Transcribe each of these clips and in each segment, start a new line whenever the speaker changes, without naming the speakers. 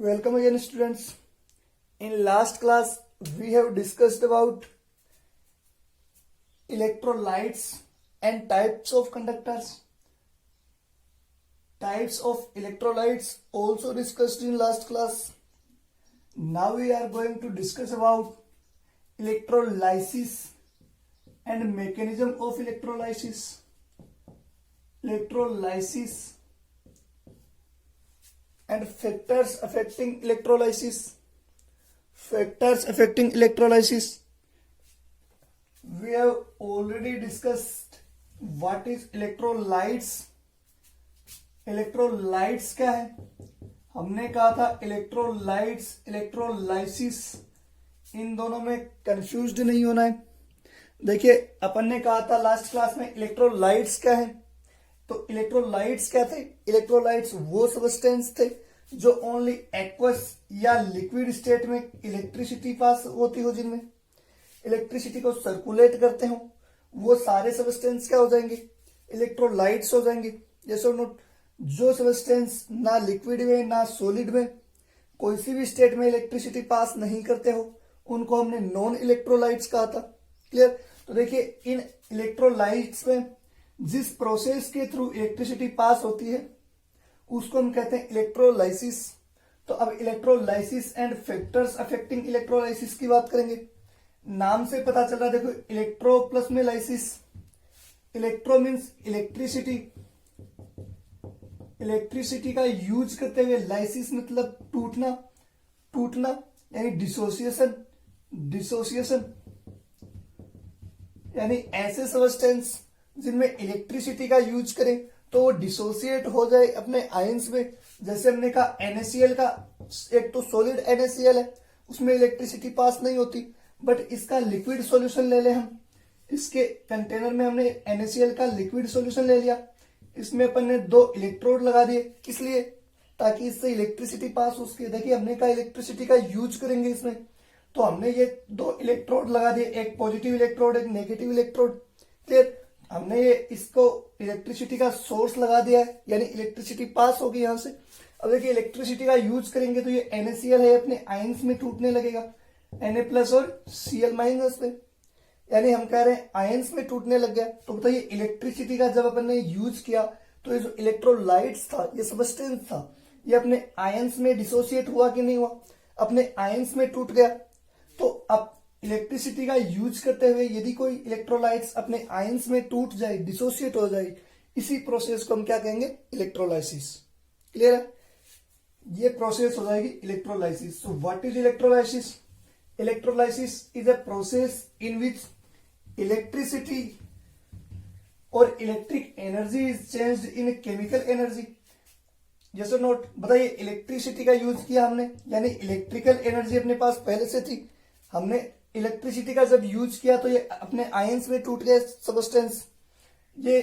Welcome again, students. In last class, we have discussed about electrolytes and types of conductors. Types of electrolytes also discussed in last class. Now we are going to discuss about electrolysis and mechanism of electrolysis. Electrolysis and factors affecting electrolysis. Factors affecting electrolysis. We have already discussed what is electrolytes. Electrolytes क्या है? हमने कहा था electrolytes, electrolysis, इन दोनों में confused नहीं होना है. देखिए, अपन ने कहा था लास्ट क्लास में इलेक्ट्रोलाइट्स क्या है. तो इलेक्ट्रोलाइट्स क्या थे? इलेक्ट्रोलाइट्स वो सब्सटेंस थे जो ओनली एक्वस या लिक्विड स्टेट में इलेक्ट्रिसिटी पास होती हो, जिनमें इलेक्ट्रिसिटी को सर्कुलेट करते हो, वो सारे सब्सटेंस क्या हो जाएंगे? इलेक्ट्रोलाइट्स हो जाएंगे. जैसे नोट, जो सब्सटेंस ना लिक्विड में ना सॉलिड में कोई सी भी स्टेट में इलेक्ट्रिसिटी पास नहीं करते हो, उनको हमने नॉन इलेक्ट्रोलाइट्स कहा था. क्लियर? तो देखिए, इन इलेक्ट्रोलाइट्स में जिस प्रोसेस के थ्रू इलेक्ट्रिसिटी पास होती है उसको हम कहते हैं इलेक्ट्रोलाइसिस. तो अब electrolysis and factors affecting electrolysis की बात करेंगे. नाम से पता चल रहा है, देखो, इलेक्ट्रो प्लस में lysis. Electro means electricity, electricity का यूज करते हुए. लाइसिस मतलब टूटना, टूटना यानी डिसोसिएशन, डिसोसिएशन यानी ऐसे सब्सटेंस जिनमें इलेक्ट्रिसिटी का यूज करें तो वो डिसोसिएट हो जाए अपने आयंस में. जैसे हमने कहा NaCl का, एक तो सॉलिड NaCl है, उसमें इलेक्ट्रिसिटी पास नहीं होती, बट इसका लिक्विड सॉल्यूशन ले ले हम. इसके कंटेनर में हमने NaCl का लिक्विड सॉल्यूशन ले लिया, इसमें अपन ने 2 इलेक्ट्रोड लगा दिए. किस लिए? ताकि इससे इलेक्ट्रिसिटी पास हो सके. देखिए, हमने कहा इलेक्ट्रिसिटी का यूज करेंगे इसमें, तो हमने ये 2 इलेक्ट्रोड लगा दिए, एक पॉजिटिव इलेक्ट्रोड, एक नेगेटिव इलेक्ट्रोड. क्लियर? हमने ये इसको इलेक्ट्रिसिटी का सोर्स लगा दिया है, यानी इलेक्ट्रिसिटी पास होगी यहां से. अब देखिए, इलेक्ट्रिसिटी का यूज करेंगे तो ये NaCl है अपने आयंस में टूटने लगेगा, Na+ और Cl- पे, यानी हम कह रहे हैं आयंस में टूटने लग गया. तो बताइए, इलेक्ट्रिसिटी का जब अपन ने यूज किया तो ये जो इलेक्ट्रोलाइट्स था, ये सब्सटेंस था, ये अपने आयंस में डिसोसिएट हुआ कि नहीं हुआ? अपने आयंस में टूट गया. तो अब इलेक्ट्रिसिटी का यूज करते हुए यदि कोई इलेक्ट्रोलाइट्स अपने आयंस में टूट जाए, डिसोसिएट हो जाए, इसी प्रोसेस को हम क्या कहेंगे? इलेक्ट्रोलाइसिस. क्लियर है? ये प्रोसेस हो जाएगी electrolysis. So what is electrolysis? Electrolysis is a process in which electricity और electric energy is changed in chemical energy. जैसे नोट, बताइए, इलेक्ट्रिसिटी का यूज किया हमने, यानी इलेक्ट्रिकल एनर्जी अपने पास पहले से थी. हमने इलेक्ट्रिसिटी का जब यूज किया तो ये अपने आयंस में टूट गए सब्सटेंस. ये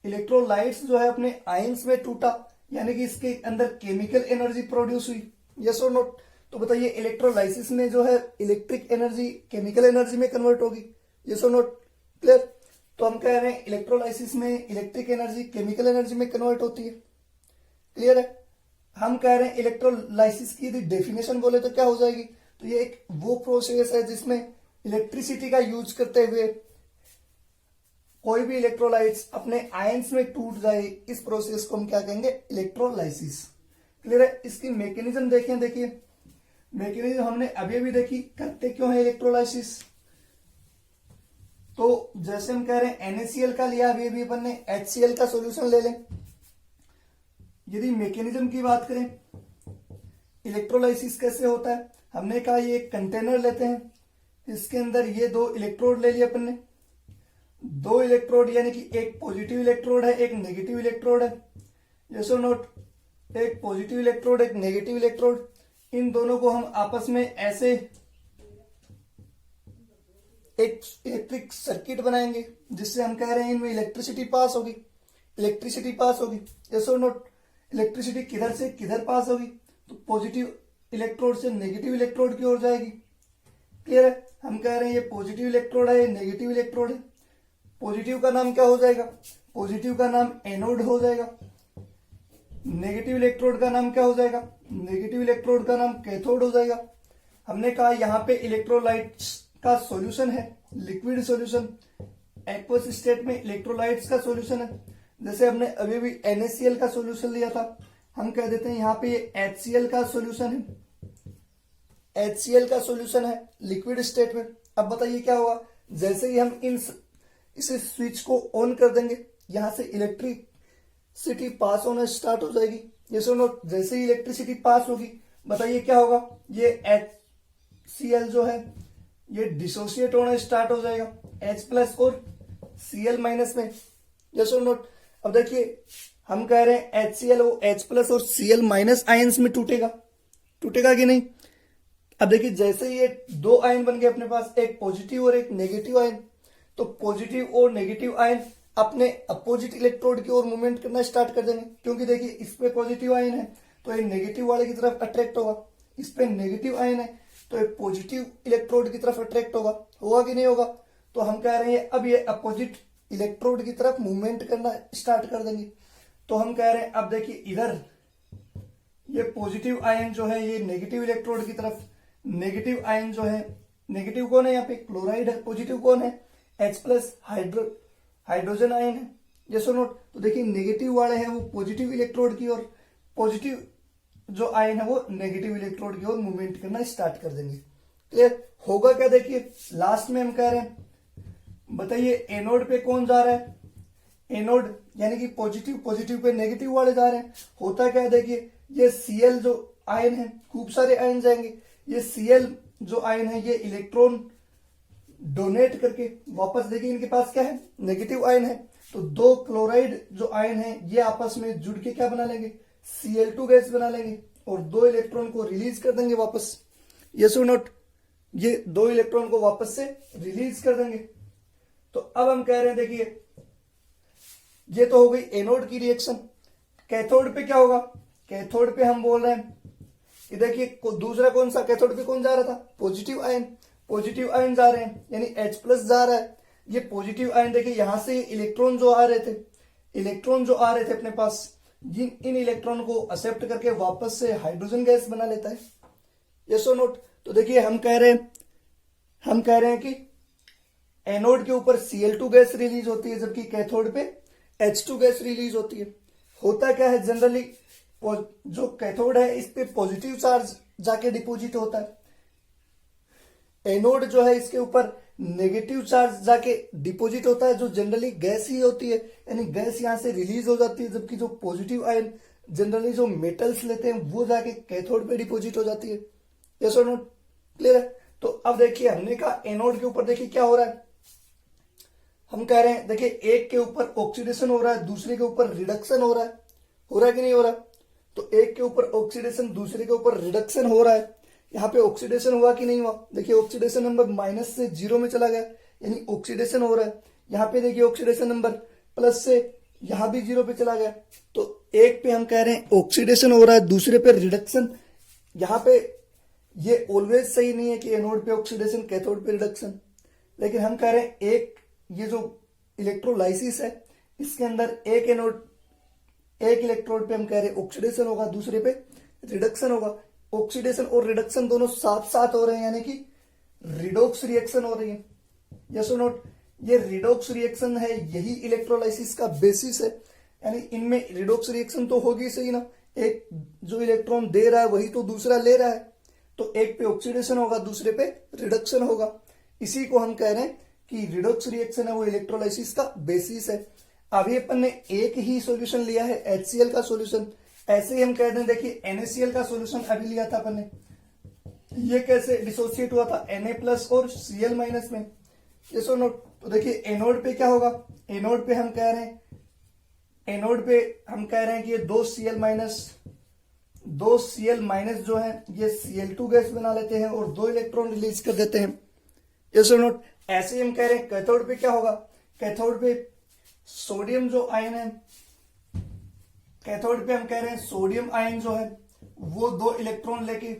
इलेक्ट्रोलाइट्स जो है अपने आयंस में टूटा, यानी कि इसके अंदर केमिकल एनर्जी प्रोड्यूस हुई. यस और नोट? तो बताइए, इलेक्ट्रोलाइसिस में जो है इलेक्ट्रिक एनर्जी केमिकल एनर्जी में कन्वर्ट होगी. यस और नोट? क्लियर? तो हम कह रहे हैं इलेक्ट्रोलाइसिस में इलेक्ट्रिक एनर्जी केमिकल एनर्जी में कन्वर्ट होती है. क्लियर है? हम कह रहे हैं इलेक्ट्रोलाइसिस की यदि डेफिनेशन बोले तो क्या हो जाएगी? तो ये एक वो प्रोसेस है जिसमें इलेक्ट्रिसिटी का यूज करते हुए कोई भी इलेक्ट्रोलाइट्स अपने आयंस में टूट जाए, इस प्रोसेस को हम क्या कहेंगे? इलेक्ट्रोलाइसिस. क्लियर है? इसकी मैकेनिज्म देखें. देखिए, मैकेनिज्म हमने अभी भी देखी, करते क्यों है इलेक्ट्रोलाइसिस. तो जैसे हम कह रहे हैं NaCl का लिया, अभी अपन ने HCl का सॉल्यूशन ले लें. यदि मैकेनिज्म की बात करें, इलेक्ट्रोलाइसिस कैसे होता है, हमने कहा ये एक कंटेनर लेते हैं, इसके अंदर ये 2 इलेक्ट्रोड ले लिए अपन ने. 2 इलेक्ट्रोड यानी कि एक पॉजिटिव इलेक्ट्रोड है, एक नेगेटिव इलेक्ट्रोड है. जैसे नोट, एक पॉजिटिव इलेक्ट्रोड, एक नेगेटिव इलेक्ट्रोड, इन दोनों को हम आपस में ऐसे एक इलेक्ट्रिक सर्किट बनाएंगे, जिससे हम कह रहे हैं इनमें इलेक्ट्रिसिटी पास होगी, इलेक्ट्रिसिटी पास होगी. जैसे नोट, इलेक्ट्रिसिटी किधर से किधर पास होगी? तो पॉजिटिव इलेक्ट्रोड से नेगेटिव इलेक्ट्रोड की ओर जाएगी. क्लियर है? हम कह रहे हैं ये पॉजिटिव इलेक्ट्रोड है, ये नेगेटिव इलेक्ट्रोड है. पॉजिटिव का नाम क्या हो जाएगा? पॉजिटिव का नाम एनोड हो जाएगा. नेगेटिव इलेक्ट्रोड का नाम क्या हो जाएगा? नेगेटिव इलेक्ट्रोड का नाम कैथोड हो जाएगा। हमने कहा यहाँ पे इलेक्ट्रोलाइट्स का सॉल्यूशन है लिक्विड सॉल्यूशन, एक्वस स्टेट में इलेक्ट्रोलाइट्स का सॉल्यूशन है। जैसे हमने अभी भी NaCl का सॉल्यूशन लिया था, हम कह देते हैं यहाँ पे ये HCl का सॉल्यूशन है, HCl का सॉल्यूशन है लिक्विड स्टेट में। अब बताइए क्या होगा, जैसे ही हम इस स्विच को ऑन कर देंगे, यहां से इलेक्ट्रिसिटी पास होना स्टार्ट हो जाएगी। यस और नो, जैसे ही इलेक्ट्रिसिटी पास होगी, बताइए क्या होगा, ये HCl जो है ये डिसोसिएट होना स्टार्ट हो जाएगा H+ और Cl- में। यस और नोट। अब देखिए हम कह रहे हैं HCl वो H+ और Cl- आयंस में टूटेगा कि नहीं। अब देखिए जैसे ही ये दो आयन बन गए अपने पास, एक पॉजिटिव और एक नेगेटिव आयन, तो पॉजिटिव और नेगेटिव आयन अपने अपोजिट इलेक्ट्रोड की ओर मूवमेंट करना स्टार्ट कर देंगे, क्योंकि देखिए इस पे पॉजिटिव आयन है तो ये नेगेटिव वाले की तरफ अट्रैक्ट होगा, इस पे नेगेटिव आयन है तो ये पॉजिटिव इलेक्ट्रोड की तरफ अट्रैक्ट होगा कि नहीं होगा। तो हम कह रहे हैं अब ये अपोजिट इलेक्ट्रोड की तरफ मूवमेंट करना स्टार्ट कर देंगे। तो हम कह रहे हैं अब देखिए इधर ये पॉजिटिव आयन जो है ये नेगेटिव इलेक्ट्रोड की तरफ, नेगेटिव आयन जो है, नेगेटिव कौन है यहाँ पे, क्लोराइड है, पॉजिटिव कौन है, H+ हाइड्रोजन आयन है। यस और नोट। तो देखिए नेगेटिव वाले हैं वो पॉजिटिव इलेक्ट्रोड की ओर, पॉजिटिव जो आयन है वो नेगेटिव इलेक्ट्रोड की ओर मूवमेंट करना स्टार्ट कर देंगे। क्लियर होगा क्या, देखिए लास्ट में हम कह रहे हैं, बताइए एनोड पे कौन जा रहा है, एनोड यानी कि पॉजिटिव पे नेगेटिव वाले जा रहे हैं। होता क्या है, देखिए ये Cl जो आयन है, खूब सारे आयन जाएंगे, ये Cl जो आयन है ये इलेक्ट्रॉन डोनेट करके वापस, देखिए इनके पास क्या है, नेगेटिव आयन है, तो दो क्लोराइड जो आयन है ये आपस में जुड़ के क्या बना लेंगे, Cl2 गैस बना लेंगे और दो इलेक्ट्रॉन को रिलीज कर देंगे वापस। यस और नॉट, ये दो इलेक्ट्रॉन को वापस से रिलीज कर देंगे। तो अब हम कह रहे हैं देखिए ये तो हो गई एनोड की रिएक्शन। कैथोड पे क्या होगा, कैथोड पे हम बोल रहे हैं कि देखिए दूसरा कौन सा, कैथोड पे कौन जा रहा था, पॉजिटिव आयन जा रहे हैं, यानी H+ जा रहा है। ये पॉजिटिव आयन देखिए यहां से इलेक्ट्रॉन जो आ रहे थे अपने पास, इन इलेक्ट्रॉन को एक्सेप्ट करके वापस से हाइड्रोजन गैस बना लेता है। यस और नोट। तो देखिए हम कह रहे हैं कि एनोड के ऊपर Cl2 गैस रिलीज होती है, जबकि कैथोड पे H2 गैस रिलीज होती है। होता क्या है, जनरली जो कैथोड है इस पे पॉजिटिव चार्ज जाके डिपोजिट होता है, एनोड जो है इसके ऊपर नेगेटिव चार्ज जाके डिपोजिट होता है, जो जनरली गैस ही होती है, यानी गैस यहां से रिलीज हो जाती है, जबकि जो पॉजिटिव आयन जनरली जो मेटल्स लेते हैं वो जाके कैथोड पे डिपोजिट हो जाती है। यस और नोट, क्लियर है। तो अब देखिए हमने कहा एनोड के ऊपर देखिए क्या हो रहा है, हम कह रहे हैं देखिए एक के ऊपर ऑक्सीडेशन हो रहा है, दूसरे के ऊपर रिडक्शन हो रहा है कि नहीं हो रहा। तो एक के ऊपर ऑक्सीडेशन, दूसरे के ऊपर रिडक्शन हो रहा है। यहाँ पे ऑक्सीडेशन हुआ कि नहीं हुआ, देखिए ऑक्सीडेशन नंबर -से 0 में चला गया, यानी ऑक्सीडेशन हो रहा है। यहाँ पे देखिए ऑक्सीडेशन नंबर प्लस से यहाँ भी 0 पे चला गया। तो एक पे हम कह रहे हैं ऑक्सीडेशन हो रहा है, दूसरे पे रिडक्शन। यहाँ पे ये ऑलवेज सही नहीं है कि एनोड पे ऑक्सीडेशन कैथोड पे रिडक्शन, लेकिन हम कह रहे हैं एक ये जो इलेक्ट्रोलाइसिस है इसके अंदर एक इलेक्ट्रोड पे हम कह रहे हैं ऑक्सीडेशन होगा, दूसरे पे रिडक्शन होगा। ऑक्सीडेशन और रिडक्शन दोनों साथ साथ हो रहे हैं, यानी कि रिडॉक्स रिएक्शन हो रही है। यस और नोट, ये रिडॉक्स रिएक्शन है, यही इलेक्ट्रोलाइसिस का बेसिस है, यानी इनमें रिडॉक्स रिएक्शन तो होगी सही ना, एक जो इलेक्ट्रॉन दे रहा है वही तो दूसरा ले रहा है, तो एक पे ऑक्सीडेशन होगा, दूसरे पे रिडक्शन होगा। इसी को हम कह रहे हैं कि रिडॉक्स रिएक्शन है वो इलेक्ट्रोलाइसिस का बेसिस है। अभी अपन ने एक ही सॉल्यूशन लिया है HCl का सॉल्यूशन, ऐसे ही हम कह दें देखिए NaCl का सॉल्यूशन अभी लिया था अपन ने, ये कैसे डिसोसिएट हुआ था Na+ और Cl- में। यस और नोट। तो देखिए एनोड पे क्या होगा, एनोड पे हम कह रहे हैं कि ये दो Cl- जो है ये Cl2 गैस बना लेते हैं और दो इलेक्ट्रॉन रिलीज कर देते हैं। यस और नोट। ऐसे ही हम कह रहे हैं कैथोड पे क्या होगा, कैथोड पे सोडियम जो आयन है, कैथोड पे हम कह रहे हैं सोडियम आयन जो है वो दो इलेक्ट्रॉन लेके,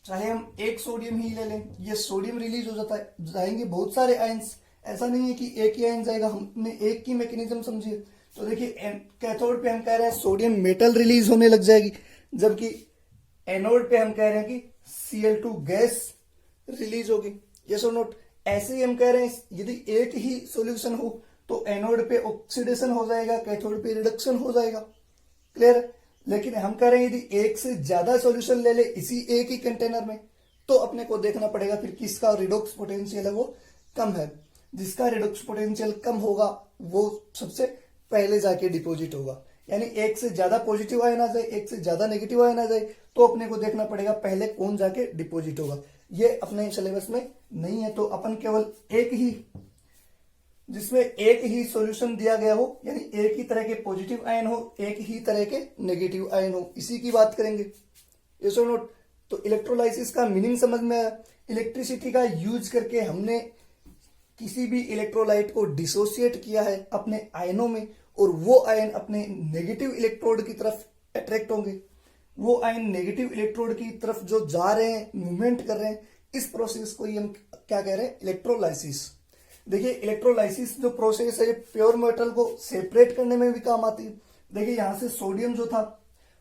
चाहे हम एक सोडियम ही ले लें, ये सोडियम रिलीज हो जाता है, जाएंगे बहुत सारे आयन्स, ऐसा नहीं है कि एक ही आयन जाएगा, हमने एक की मैकेनिज्म समझी है। तो देखिए कैथोड पे हम कह रहे हैं सोडियम मेटल रिलीज होने लग जाएगी, जबकि एनोड पे हम कह रहे हैं कि Cl2 गैस रिलीज होगी। यस और नोट। ऐसे ही हम कह रहे हैं यदि एक ही सॉल्यूशन हो तो एनोड पे ऑक्सीडेशन हो जाएगा, कैथोड पे रिडक्शन हो जाएगा। क्लियर। लेकिन हम कह रहे हैं यदि एक से ज्यादा सॉल्यूशन ले ले इसी एक ही कंटेनर में, तो अपने को देखना पड़ेगा फिर किसका रिडोक्स पोटेंशियल है वो कम है। जिसका रिडोक्स पोटेंशियल कम होगा वो सबसे पहले जाके डिपॉजिट होगा। यानी एक से ज्यादा पॉजिटिव आयन आ जाए, एक से ज्यादा नेगेटिव आयन आ जाए, तो अपने को देखना पड़ेगा पहले कौन जाके डिपॉजिट होगा। ये अपने सिलेबस में नहीं है, तो अपन केवल एक ही, जिसमें एक ही सॉल्यूशन दिया गया हो, यानी एक ही तरह के पॉजिटिव आयन हो, एक ही तरह के नेगेटिव आयन हो, इसी की बात करेंगे। यस और नोट। तो इलेक्ट्रोलाइसिस का मीनिंग समझ में आया। इलेक्ट्रिसिटी का यूज करके हमने किसी भी इलेक्ट्रोलाइट को डिसोसिएट किया है अपने आयनों में, और वो आयन अपने नेगेटिव इलेक्ट्रोड की तरफ अट्रैक्ट होंगे। वो आयन नेगेटिव इलेक्ट्रोड की तरफ जो जा रहे हैं, मूवमेंट कर रहे हैं, इस प्रोसेस को ही हम क्या कह रहे हैं, इलेक्ट्रोलाइसिस। देखिए इलेक्ट्रोलाइसिस जो प्रोसेस है, प्योर मेटल को सेपरेट करने में भी काम आती है। देखिए यहां से सोडियम जो था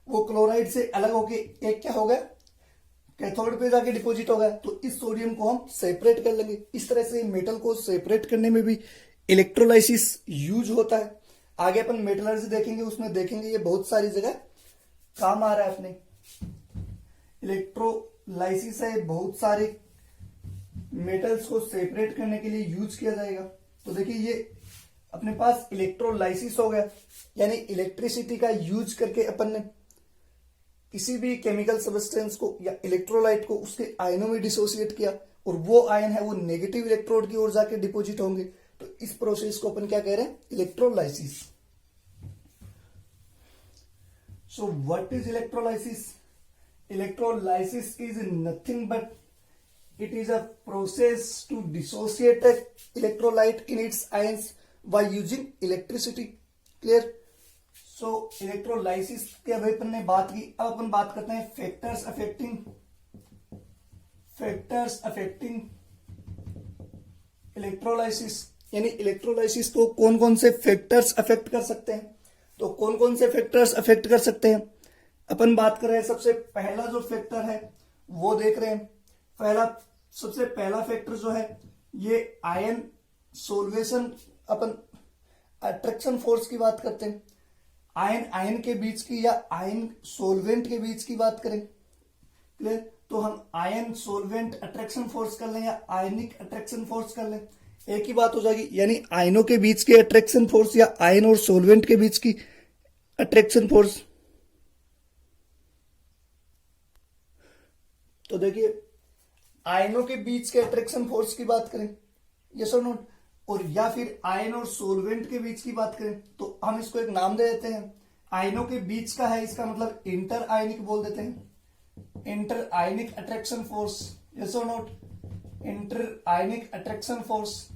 वो क्लोराइड से अलग होके एक क्या हो गया, कैथोड पे जाके डिपॉजिट हो गया। तो इस सोडियम को हम सेपरेट कर लेंगे। इस तरह से मेटल को सेपरेट करने में भी इलेक्ट्रोलाइसिस यूज होता है। आगे अपन मेटलर्जी देखेंगे, उसमें देखेंगे ये बहुत सारी जगह काम आ रहा है अपने। इलेक्ट्रोलाइसिस है, बहुत सारे मेटल्स को सेपरेट करने के लिए यूज किया जाएगा। तो देखिए ये अपने पास इलेक्ट्रोलाइसिस हो गया, यानी इलेक्ट्रिसिटी का यूज करके अपन ने किसी भी केमिकल सब्सटेंस को या इलेक्ट्रोलाइट को उसके आयनों में डिसोसिएट किया, और वो आयन है वो नेगेटिव इलेक्ट्रोड की ओर जाके डिपॉजिट होंगे। तो इस प्रोसेस को अपन क्या कह रहे हैं, electrolysis. So what is electrolysis? Electrolysis is nothing but it is a process to dissociate an electrolyte in its ions by using electricity. Clear? So electrolysis के अभी अपन ने बात की, अब अपन बात करते हैं फैक्टर्स अफेक्टिंग इलेक्ट्रोलाइसिस। यानी इलेक्ट्रोलाइसिस को कौन कौन से फैक्टर्स अफेक्ट कर सकते हैं। तो कौन कौन से फैक्टर्स अफेक्ट कर सकते हैं अपन बात कर रहे हैं। सबसे पहला जो फैक्टर है वो देख रहे हैं। सबसे पहला फैक्टर जो है ये आयन सोल्वेशन, अपन अट्रैक्शन फोर्स की बात करते हैं। आयन के बीच की या आयन सोलवेंट के बीच की बात करें, क्लियर। तो हम आयन सोलवेंट अट्रैक्शन फोर्स कर लें या आयनिक अट्रैक्शन फोर्स कर लें, एक ही बात हो जाएगी। यानी आयनों के बीच के अट्रैक्शन फोर्स या आयन और सोलवेंट के बीच की अट्रैक्शन फोर्स। तो देखिए आयनों के बीच के अट्रैक्शन फोर्स की बात करें, यस और नोट, और या फिर आयन और सोलवेंट के बीच की बात करें, तो हम इसको एक नाम दे देते हैं। आयनों के बीच का है, इसका मतलब इंटर आयनिक बोल देते हैं, इंटर आयनिक अट्रैक्शन फोर्स। यस और नोट, इंटर आयनिक अट्रैक्शन फोर्स,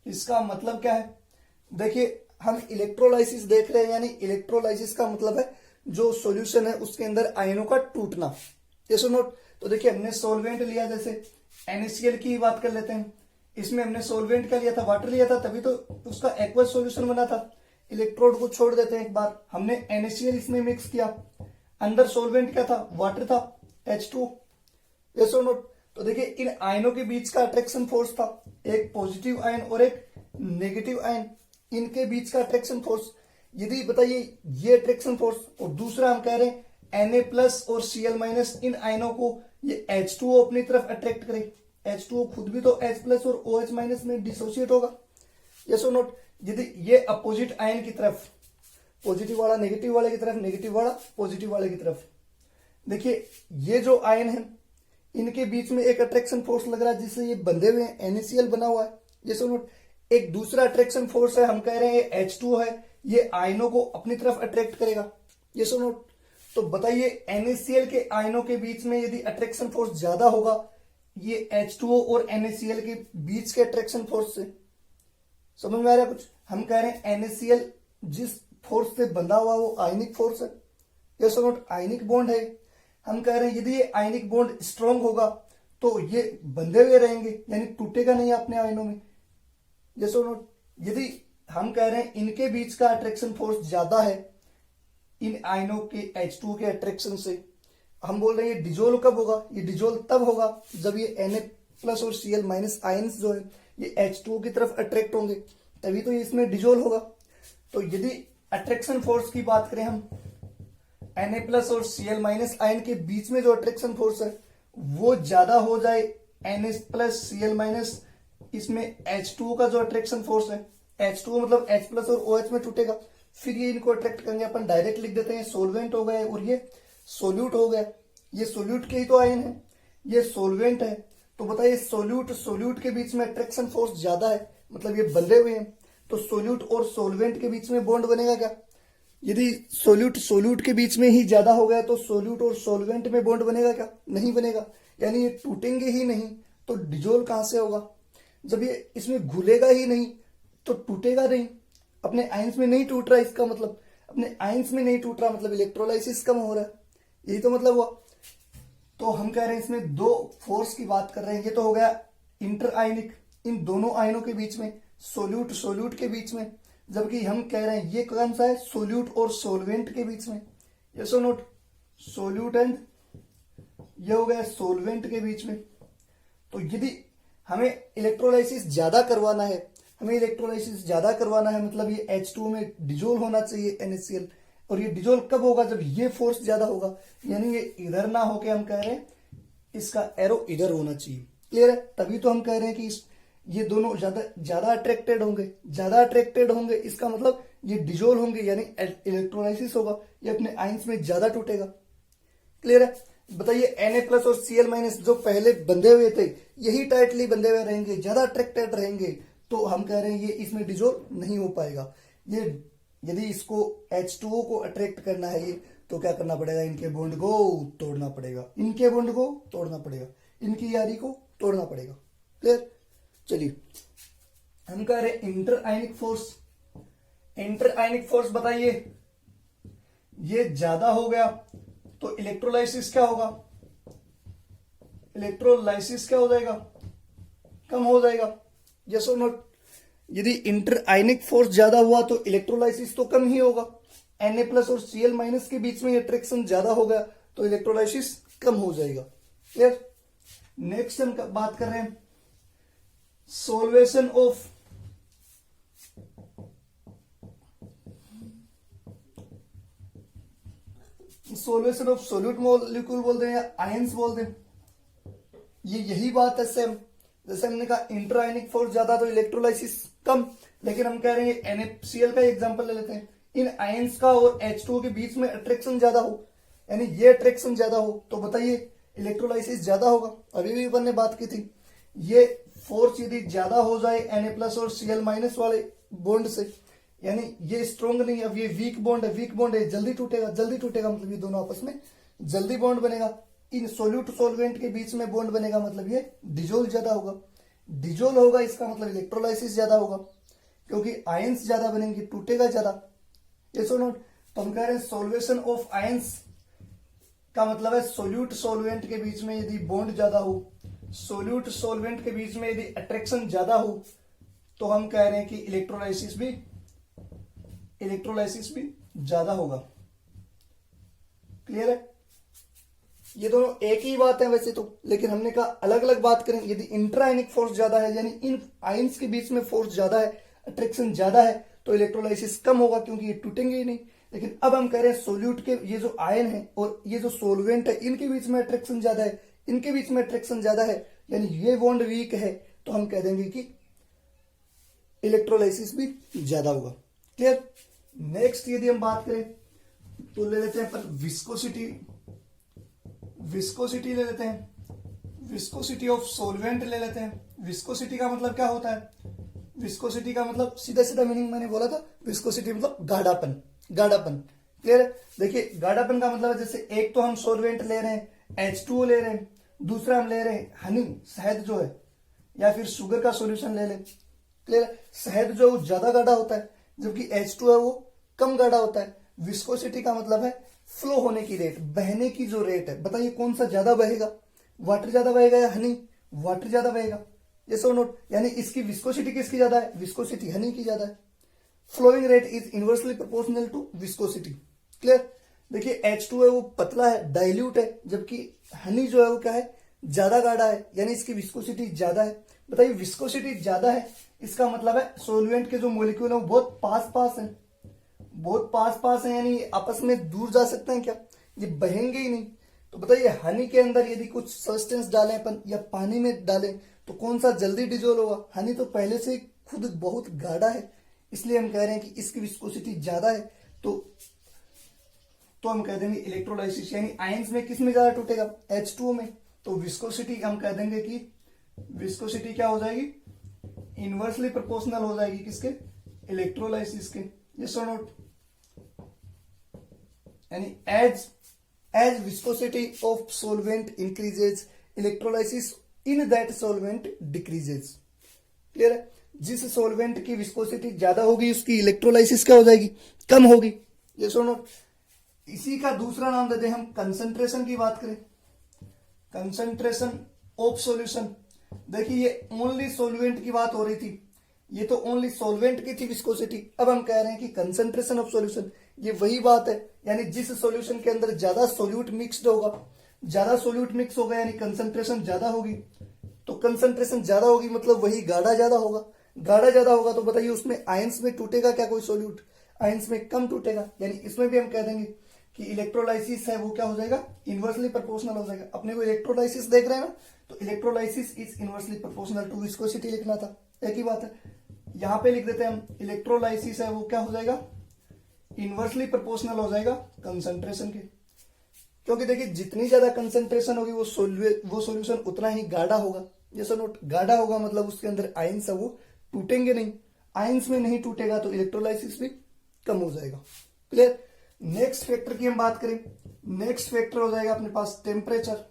इसका मतलब क्या है। देखिए हम इलेक्ट्रोलाइसिस देख रहे हैं, यानी इलेक्ट्रोलाइसिस का मतलब है जो सॉल्यूशन है उसके अंदर आयनों का टूटना। यस और नोट। तो देखिए हमने सोलवेंट लिया, जैसे NaCl की बात कर लेते हैं। इसमें हमने सोलवेंट क्या लिया था, वाटर लिया था, तभी तो उसका एक्वस सॉल्यूशन बना था। इलेक्ट्रोड को छोड़ देते हैं एक बार, हमने NaCl इसमें मिक्स किया, अंदर सोलवेंट क्या था, वाटर था, H2। यस और नोट। तो देखिए इन आयनों के बीच का अट्रैक्शन फोर्स था, एक पॉजिटिव आयन और एक नेगेटिव आयन, इनके बीच का अट्रैक्शन फोर्स। यदि बताइए ये अट्रैक्शन फोर्स, और दूसरा हम कह रहे हैं Na+ और Cl- इन आयनों को ये H2O अपनी तरफ अट्रैक्ट करे। H2O खुद भी तो H+ और OH- में डिसोसिएट होगा। यस और नोट। यदि ये अपोजिट आयन की तरफ, पॉजिटिव वाला नेगेटिव वाले की तरफ, नेगेटिव वाला पॉजिटिव वाले की तरफ, देखिए ये जो आयन है इनके बीच में एक अट्रैक्शन फोर्स लग रहा है जिससे ये बंधे हुए हैं, NaCl बना हुआ है। यस और नोट। एक दूसरा अट्रैक्शन फोर्स है, हम कह रहे हैं H2O है, ये आयनों को अपनी तरफ अट्रैक्ट करेगा। यस और नोट। तो बताइए NaCl के आयनों के बीच में यदि अट्रैक्शन फोर्स ज्यादा होगा, ये H2O और NaCl के बीच के अट्रैक्शन फोर्स से, समझ में आ रहा है कुछ। हम कह रहे हैं NaCl जिस फोर्स से बंधा हुआ वो आयनिक फोर्स है। यस और नोट, आयनिक बॉन्ड है। हम कह रहे हैं यदि ये आयनिक बॉन्ड स्ट्रांग होगा तो ये बंधे हुए रहेंगे, यानी टूटेगा नहीं अपने आयनों में। यस और नोट। यदि हम कह रहे हैं इनके बीच का अट्रैक्शन फोर्स ज्यादा है इन आयनों के H2 के अट्रैक्शन से। हम बोल रहे हैं ये डिजोल्व कब होगा, ये डिजोल्व तब होगा जब ये Na+ और Cl- आयंस जो है ये H2 की तरफ अट्रैक्ट होंगे, तभी तो ये इसमें डिजोल्व होगा। तो यदि अट्रैक्शन फोर्स की बात करें हम, Na+ और Cl- आयन के बीच में जो अट्रैक्शन फोर्स है वो ज्यादा हो जाए Na+ Cl- इसमें H2 का जो अट्रैक्शन फोर्स है, H2 मतलब H+ और OH में टूटेगा, फिर ये इनको अट्रैक्ट करेंगे। अपन डायरेक्ट लिख देते हैं सोलवेंट हो गए और ये सोल्यूट हो गया। ये सोल्यूट के ही तो आयन है, ये सोलवेंट है। तो बताइए सोल्यूट के बीच में अट्रैक्शन फोर्स ज्यादा है, मतलब ये बंधे हुए हैं, तो सोल्यूट और सोलवेंट के बीच में बॉन्ड बनेगा क्या? यदि सोल्यूट के बीच में ही ज्यादा हो गया तो सोल्यूट और सोलवेंट में बॉन्ड बनेगा क्या? नहीं बनेगा, यानी ये टूटेंगे ही नहीं। तो डिजोल्व कहां से होगा? जब ये इसमें घुलेगा ही नहीं तो टूटेगा नहीं। अपने आयंस में नहीं टूट रहा, इसका मतलब अपने आयंस में नहीं टूट रहा, मतलब इलेक्ट्रोलाइसिस कम हो रहा है, यही तो मतलब हुआ। तो हम कह रहे हैं इसमें दो फोर्स की बात कर रहे हैं। ये तो हो गया इंटर आयनिक, इन दोनों आयनों के बीच में, सोल्यूट के बीच में। जबकि हम कह रहे हैं ये कौन सा है? सोल्यूट और सोलवेंट के बीच में। यस और नोट? सोल्यूट एंड ये हो गया सोलवेंट के बीच में। तो यदि हमें इलेक्ट्रोलाइसिस ज्यादा करवाना है, मतलब ये H2 में डिजोल्व होना चाहिए NaCl, और ये डिजोल्व कब होगा? जब ये फोर्स ज्यादा होगा, यानी ये इधर ना होके हम कह रहे हैं इसका एरो इधर होना चाहिए। क्लियर है? तभी तो हम कह रहे हैं कि ये दोनों ज्यादा अट्रैक्टेड होंगे, इसका मतलब ये डिजोल्व होंगे, यानी इलेक्ट्रोलाइसिस होगा, ये अपने आयंस में ज्यादा टूटेगा। क्लियर है? बताइए Na+ और Cl- जो पहले बंधे हुए थे यही टाइटली बंधे हुए रहेंगे, ज्यादा अट्रैक्टेड रहेंगे, तो हम कह रहे हैं ये इसमें डिजोल्व नहीं हो पाएगा। ये यदि इसको H2O को अट्रैक्ट करना है ये, तो क्या करना पड़ेगा? इनके बॉन्ड को तोड़ना पड़ेगा, इनकी यारी को तोड़ना पड़ेगा। क्लियर? चलिए हम कह रहे हैं इंटर आयनिक फोर्स बताइए, ये ज्यादा हो गया तो इलेक्ट्रोलाइसिस क्या होगा? इलेक्ट्रोलाइसिस क्या हो जाएगा? कम हो जाएगा। यस और नोट? यदि इंटर आयनिक फोर्स ज्यादा हुआ तो इलेक्ट्रोलाइसिस तो कम ही होगा। Na+ और Cl- के बीच में अट्रैक्शन ज्यादा हो गया तो इलेक्ट्रोलाइसिस कम हो जाएगा। क्लियर? नेक्स्ट हम बात कर रहे हैं सोल्वेशन ऑफ सोल्यूट मॉलिक्यूल बोल दें या आयंस बोल दें, ये यही बात है सेम। जैसे हमने कहा इंटर आयनिक फोर्स ज्यादा तो इलेक्ट्रोलाइसिस कम, लेकिन हम कह रहे हैं NaCl का एग्जांपल ले लेते हैं। इन आयंस का और H2 के बीच में अट्रैक्शन ज्यादा हो, यानी ये अट्रैक्शन ज्यादा हो, तो बताइए इलेक्ट्रोलाइसिस ज्यादा होगा। अभी भी अपन ने बात की थी, ये फोर्स यदि ज्यादा हो जाए Na+ और Cl- वाले बॉन्ड से, यानी ये स्ट्रॉन्ग नहीं है, अब ये वीक बॉन्ड है, जल्दी टूटेगा, मतलब ये दोनों आपस में जल्दी बॉन्ड बनेगा। इन सोल्यूट सोलवेंट के बीच में बॉन्ड बनेगा, मतलब ये डिजोल्व ज्यादा होगा, इसका मतलब इलेक्ट्रोलाइसिस ज्यादा होगा, क्योंकि आयंस ज्यादा बनेंगे, टूटेगा ज्यादा। ये सो नोट? तो हम कह रहे हैं सोल्वेशन ऑफ आयंस का मतलब है सोल्यूट सोलवेंट के बीच में यदि बॉन्ड ज्यादा हो, सोल्यूट सोलवेंट के बीच में यदि अट्रैक्शन ज्यादा हो, तो हम कह रहे हैं कि इलेक्ट्रोलाइसिस भी ज्यादा होगा। क्लियर है? ये दोनों एक ही बात है वैसे तो, लेकिन हमने कहा अलग अलग बात करें। यदि इंट्रायनिक फोर्स ज्यादा है, यानी इन आयंस के बीच में फोर्स ज्यादा है, अट्रैक्शन ज्यादा है, तो इलेक्ट्रोलाइसिस कम होगा, क्योंकि ये टूटेंगे ही नहीं। लेकिन अब हम कह रहे हैं सोल्यूट के ये जो आयन है और ये जो सोलवेंट है, इनके बीच में अट्रैक्शन ज्यादा है, यानी ये बॉन्ड वीक है, तो हम कह देंगे कि इलेक्ट्रोलाइसिस भी ज्यादा होगा। क्लियर? नेक्स्ट यदि हम बात करें तो ले लेते हैं पर विस्कोसिटी ले लेते हैं, विस्कोसिटी ऑफ सोलवेंट ले लेते हैं। विस्कोसिटी का मतलब क्या होता है? विस्कोसिटी का मतलब सीधा मीनिंग मैंने बोला था, विस्कोसिटी मतलब गाढ़ापन। क्लियर है? देखिए गाढ़ापन का मतलब है, जैसे एक तो हम सोलवेंट ले रहे हैं, H2O ले रहे हैं, दूसरा हम ले रहे हैं हनी, शहद जो है, या फिर शुगर का सॉल्यूशन ले लें। क्लियर है? शहद जो है वो ज्यादा गाढ़ा होता है, जबकि H2 है वो कम गाढ़ा होता है। विस्कोसिटी का मतलब है फ्लो होने की रेट, बहने की जो रेट है। बताइए कौन सा ज्यादा बहेगा? वाटर ज्यादा बहेगा या हनी? वाटर ज्यादा बहेगा। ये सो नोट? यानी इसकी विस्कोसिटी किसकी ज्यादा है? विस्कोसिटी हनी की ज्यादा है। Flowing rate is inversely proportional to viscosity. Clear. देखिए H2 है वो पतला है, डाइल्यूट है, जबकि हनी जो है वो क्या है, ज्यादा गाढ़ा है, यानी इसकी विस्कोसिटी ज्यादा है। बताइए विस्कोसिटी ज्यादा है, इसका मतलब है सोल्यूएंट के जो मोलिक्यूल है वो बहुत पास पास है, बहुत पास पास है, यानी आपस में दूर जा सकते हैं क्या, ये बहेंगे ही नहीं। तो बताइए हनी के अंदर यदि कुछ सब्सटेंस डालें अपन या पानी में डालें तो कौन सा जल्दी डिजोल्व होगा, हनी तो पहले से खुद बहुत गाढ़ा है, इसलिए हम कह रहे हैं कि इसकी विस्कोसिटी ज्यादा है। तो हम कह देंगे इलेक्ट्रोलाइसिस, यानी आयंस में किस में ज्यादा टूटेगा, H2O में। तो विस्कोसिटी हम कह देंगे कि विस्कोसिटी क्या हो जाएगी, इनवर्सली प्रोपोर्शनल हो जाएगी किसके, इलेक्ट्रोलाइसिस के। यस और नोट, यानी as viscosity of solvent increases electrolysis in that solvent decreases. Clear है, जिस सोलवेंट की विस्कोसिटी ज्यादा होगी उसकी इलेक्ट्रोलाइसिस क्या हो जाएगी, कम होगी। ये सुनो, इसी का दूसरा नाम देते हैं हम कंसंट्रेशन की बात करें, कंसंट्रेशन ऑफ सॉल्यूशन। देखिए ये ओनली सॉल्वेंट की बात हो रही थी, ये तो ओनली सॉल्वेंट की थी विस्कोसिटी, अब हम कह रहे हैं कि कंसंट्रेशन ऑफ सॉल्यूशन, ये वही बात है, यानी जिस सॉल्यूशन के अंदर ज्यादा सोल्यूट मिक्स्ड होगा, ज्यादा सोल्यूट मिक्स होगा यानी कंसंट्रेशन ज्यादा होगी। तो कंसंट्रेशन ज्यादा होगी मतलब वही गाढ़ा ज्यादा होगा, गाढ़ा ज्यादा होगा तो बताइए उसमें आयंस में टूटेगा क्या कोई सोल्यूट, आयंस में कम टूटेगा, यानी इसमें भी हम कह देंगे कि इलेक्ट्रोलाइसिस है वो क्या हो जाएगा, इनवर्सली प्रोपोर्शनल हो जाएगा। अपने को इलेक्ट्रोलाइसिस देख रहे हैं ना, तो electrolysis is inversely proportional to viscosity लिखना था, एक ही बात है। यहां पे लिख देते हैं हम, इलेक्ट्रोलाइसिस है वो क्या हो जाएगा, इनवर्सली प्रोपोर्शनल हो जाएगा कंसंट्रेशन के, क्योंकि देखिए जितनी ज्यादा कंसंट्रेशन होगी वो सॉल्यूशन उतना ही गाढ़ा होगा। जैसा नोट, गाढ़ा होगा मतलब उसके अंदर आयंस है वो टूटेंगे नहीं, आयंस में नहीं टूटेगा तो इलेक्ट्रोलाइसिस भी कम हो जाएगा। क्लियर। नेक्स्ट फैक्टर की हम बात करें, नेक्स्ट फैक्टर हो जाएगा अपने पास टेम्परेचर।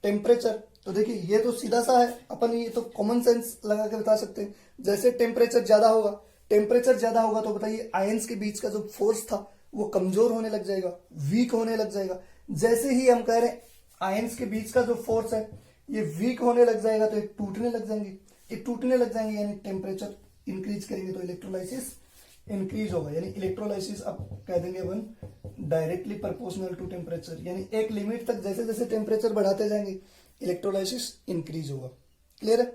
टेम्परेचर तो देखिए ये तो सीधा सा है, अपन ये तो कॉमन सेंस लगा के बता सकते हैं। जैसे टेम्परेचर ज्यादा होगा, टेम्परेचर ज्यादा होगा तो बताइए आयंस के बीच का जो फोर्स था वो कमजोर होने लग जाएगा, वीक होने लग जाएगा। जैसे ही हम कह रहे हैं आयंस के बीच का जो फोर्स है ये वीक होने लग जाएगा तो ये टूटने लग जाएंगे, ये टूटने लग जाएंगे, यानी टेम्परेचर इंक्रीज करेंगे तो इलेक्ट्रोलाइसिस इंक्रीज होगा, यानी इलेक्ट्रोलाइसिस अब कह देंगे अपन डायरेक्टली प्रोपोर्शनल टू टेम्परेचर, यानी एक लिमिट तक जैसे जैसे टेम्परेचर बढ़ाते जाएंगे इलेक्ट्रोलाइसिस इंक्रीज होगा। क्लियर है।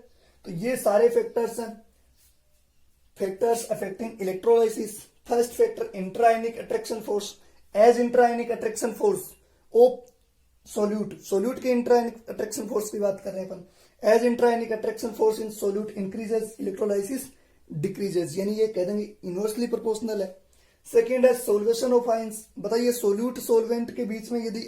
तो ये सारे फैक्टर्स हैं, factors affecting electrolysis. First factor interionic attraction force, as interionic attraction force of solute, solute के इंट्रायनिक अट्रैक्शन फोर्स की बात कर रहे हैं अपन, as interionic attraction force in solute increases electrolysis decreases, यानी ये कह देंगे इनवर्सली प्रोपोर्शनल है। सेकेंड है सोल्वेशन ऑफ आयंस, बताइए सोल्यूट सोलवेंट के बीच में यदि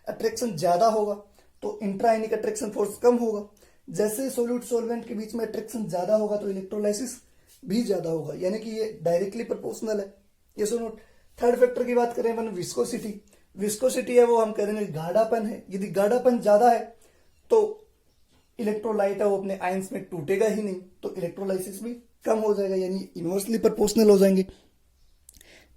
अट्रैक्शन ज्यादा होगा तो इंट्रायनिक अट्रैक्शन फोर्स कम होगा, जैसे सोल्यूट सोलवेंट के बीच में अट्रैक्शन ज्यादा होगा तो इलेक्ट्रोलाइसिस भी ज्यादा होगा, यानी कि ये डायरेक्टली प्रोपोर्शनल है। ये सुनो, थर्ड फैक्टर की बात करें अपन विस्कोसिटी, विस्कोसिटी है वो हम कह देंगे गाढ़ापन है, यदि गाढ़ापन ज्यादा है तो इलेक्ट्रोलाइट है वो अपने आयंस में टूटेगा ही नहीं तो इलेक्ट्रोलाइसिस भी कम हो जाएगा, यानी इनवर्सली प्रोपोर्शनल हो जाएंगे।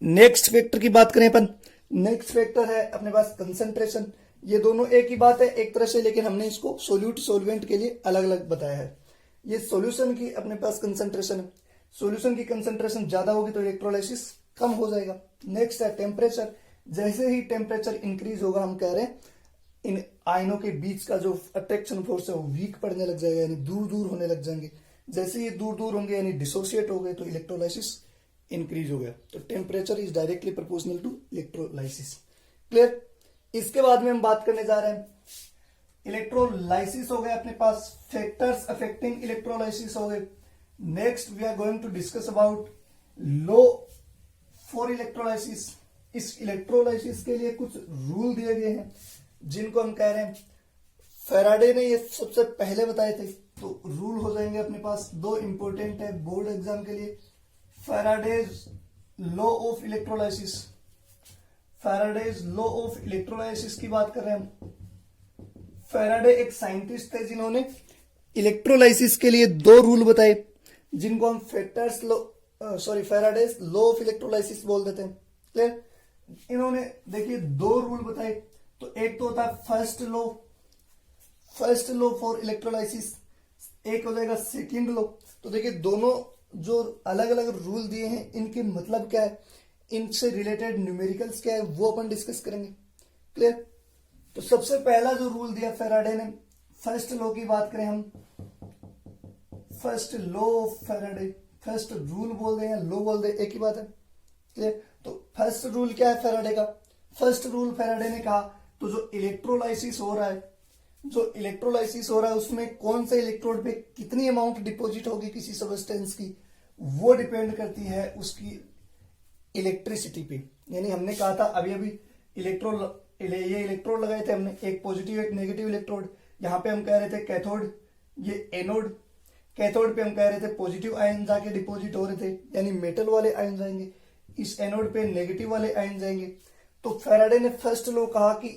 नेक्स्ट फैक्टर की बात करें अपन, नेक्स्ट फैक्टर है अपने पास कंसंट्रेशन। ये दोनों एक ही बात है एक तरह से, लेकिन हमने इसको सोल्यूट सोलवेंट के लिए अलग अलग बताया है। ये सॉल्यूशन की अपने पास कंसंट्रेशन है, सॉल्यूशन की कंसंट्रेशन ज्यादा होगी तो इलेक्ट्रोलाइसिस कम हो जाएगा। नेक्स्ट है टेम्परेचर, जैसे ही टेम्परेचर इंक्रीज होगा हम कह रहे हैं इन आयनों के बीच का जो अट्रैक्शन फोर्स है वो वीक पड़ने लग जाएगा, यानी दूर दूर होने लग जाएंगे। जैसे ये दूर दूर होंगे यानी डिसोसिएट हो गए तो इलेक्ट्रोलाइसिस इंक्रीज हो गया। तो temperature is directly proportional to electrolysis. Clear. इसके बाद में हम बात करने जा रहे हैं इलेक्ट्रोलाइसिस हो गया अपने पास, फैक्टर्स अफेक्टिंग इलेक्ट्रोलाइसिस हो गए। Next we are going to discuss about law for electrolysis. इस इलेक्ट्रोलाइसिस के लिए कुछ रूल दिए गए हैं जिनको हम कह रहे हैं, फेराडे ने ये सबसे पहले बताए थे, तो रूल हो जाएंगे अपने पास दो इंपॉर्टेंट है बोर्ड एग्जाम के लिए। Faraday's law of electrolysis, Faraday's law of electrolysis की बात कर रहे हैं हम। फेराडे एक साइंटिस्ट थे जिन्होंने इलेक्ट्रोलाइसिस के लिए दो रूल बताए जिनको हम factors law Faraday's law of electrolysis बोल देते हैं। क्लियर। इन्होंने देखिए दो रूल बताए, तो एक तो होता है फर्स्ट लॉ फॉर इलेक्ट्रोलाइसिस, एक हो जाएगा सेकंड लॉ। तो देखिए दोनों जो अलग अलग रूल दिए हैं इनके मतलब क्या है, इनसे रिलेटेड न्यूमेरिकल्स क्या है, वो अपन डिस्कस करेंगे। क्लियर। तो सबसे पहला जो रूल दिया फैराडे ने, फर्स्ट लॉ की बात करें हम, first law of Faraday, first rule बोल दे या लॉ बोल दे एक ही बात है। क्लियर। तो फर्स्ट रूल क्या है फैराडे का, फर्स्ट रूल फैराडे ने कहा तो जो इलेक्ट्रोलाइसिस हो रहा है, जो इलेक्ट्रोलाइसिस हो रहा है उसमें कौन से इलेक्ट्रोड पे कितनी अमाउंट डिपॉजिट होगी किसी सब्सटेंस की, वो डिपेंड करती है उसकी इलेक्ट्रिसिटी पे। यानी हमने कहा था अभी अभी ये इलेक्ट्रोड लगाए थे हमने, एक पॉजिटिव एक नेगेटिव इलेक्ट्रोड। यहाँ पे हम कह रहे थे कैथोड, ये एनोड। कैथोड पे हम कह रहे थे पॉजिटिव आयन जाके डिपॉजिट हो रहे थे, यानी मेटल वाले आयन जाएंगे। इस एनोड पे नेगेटिव वाले आयन जाएंगे। तो फैराडे ने फर्स्ट लॉ कहा कि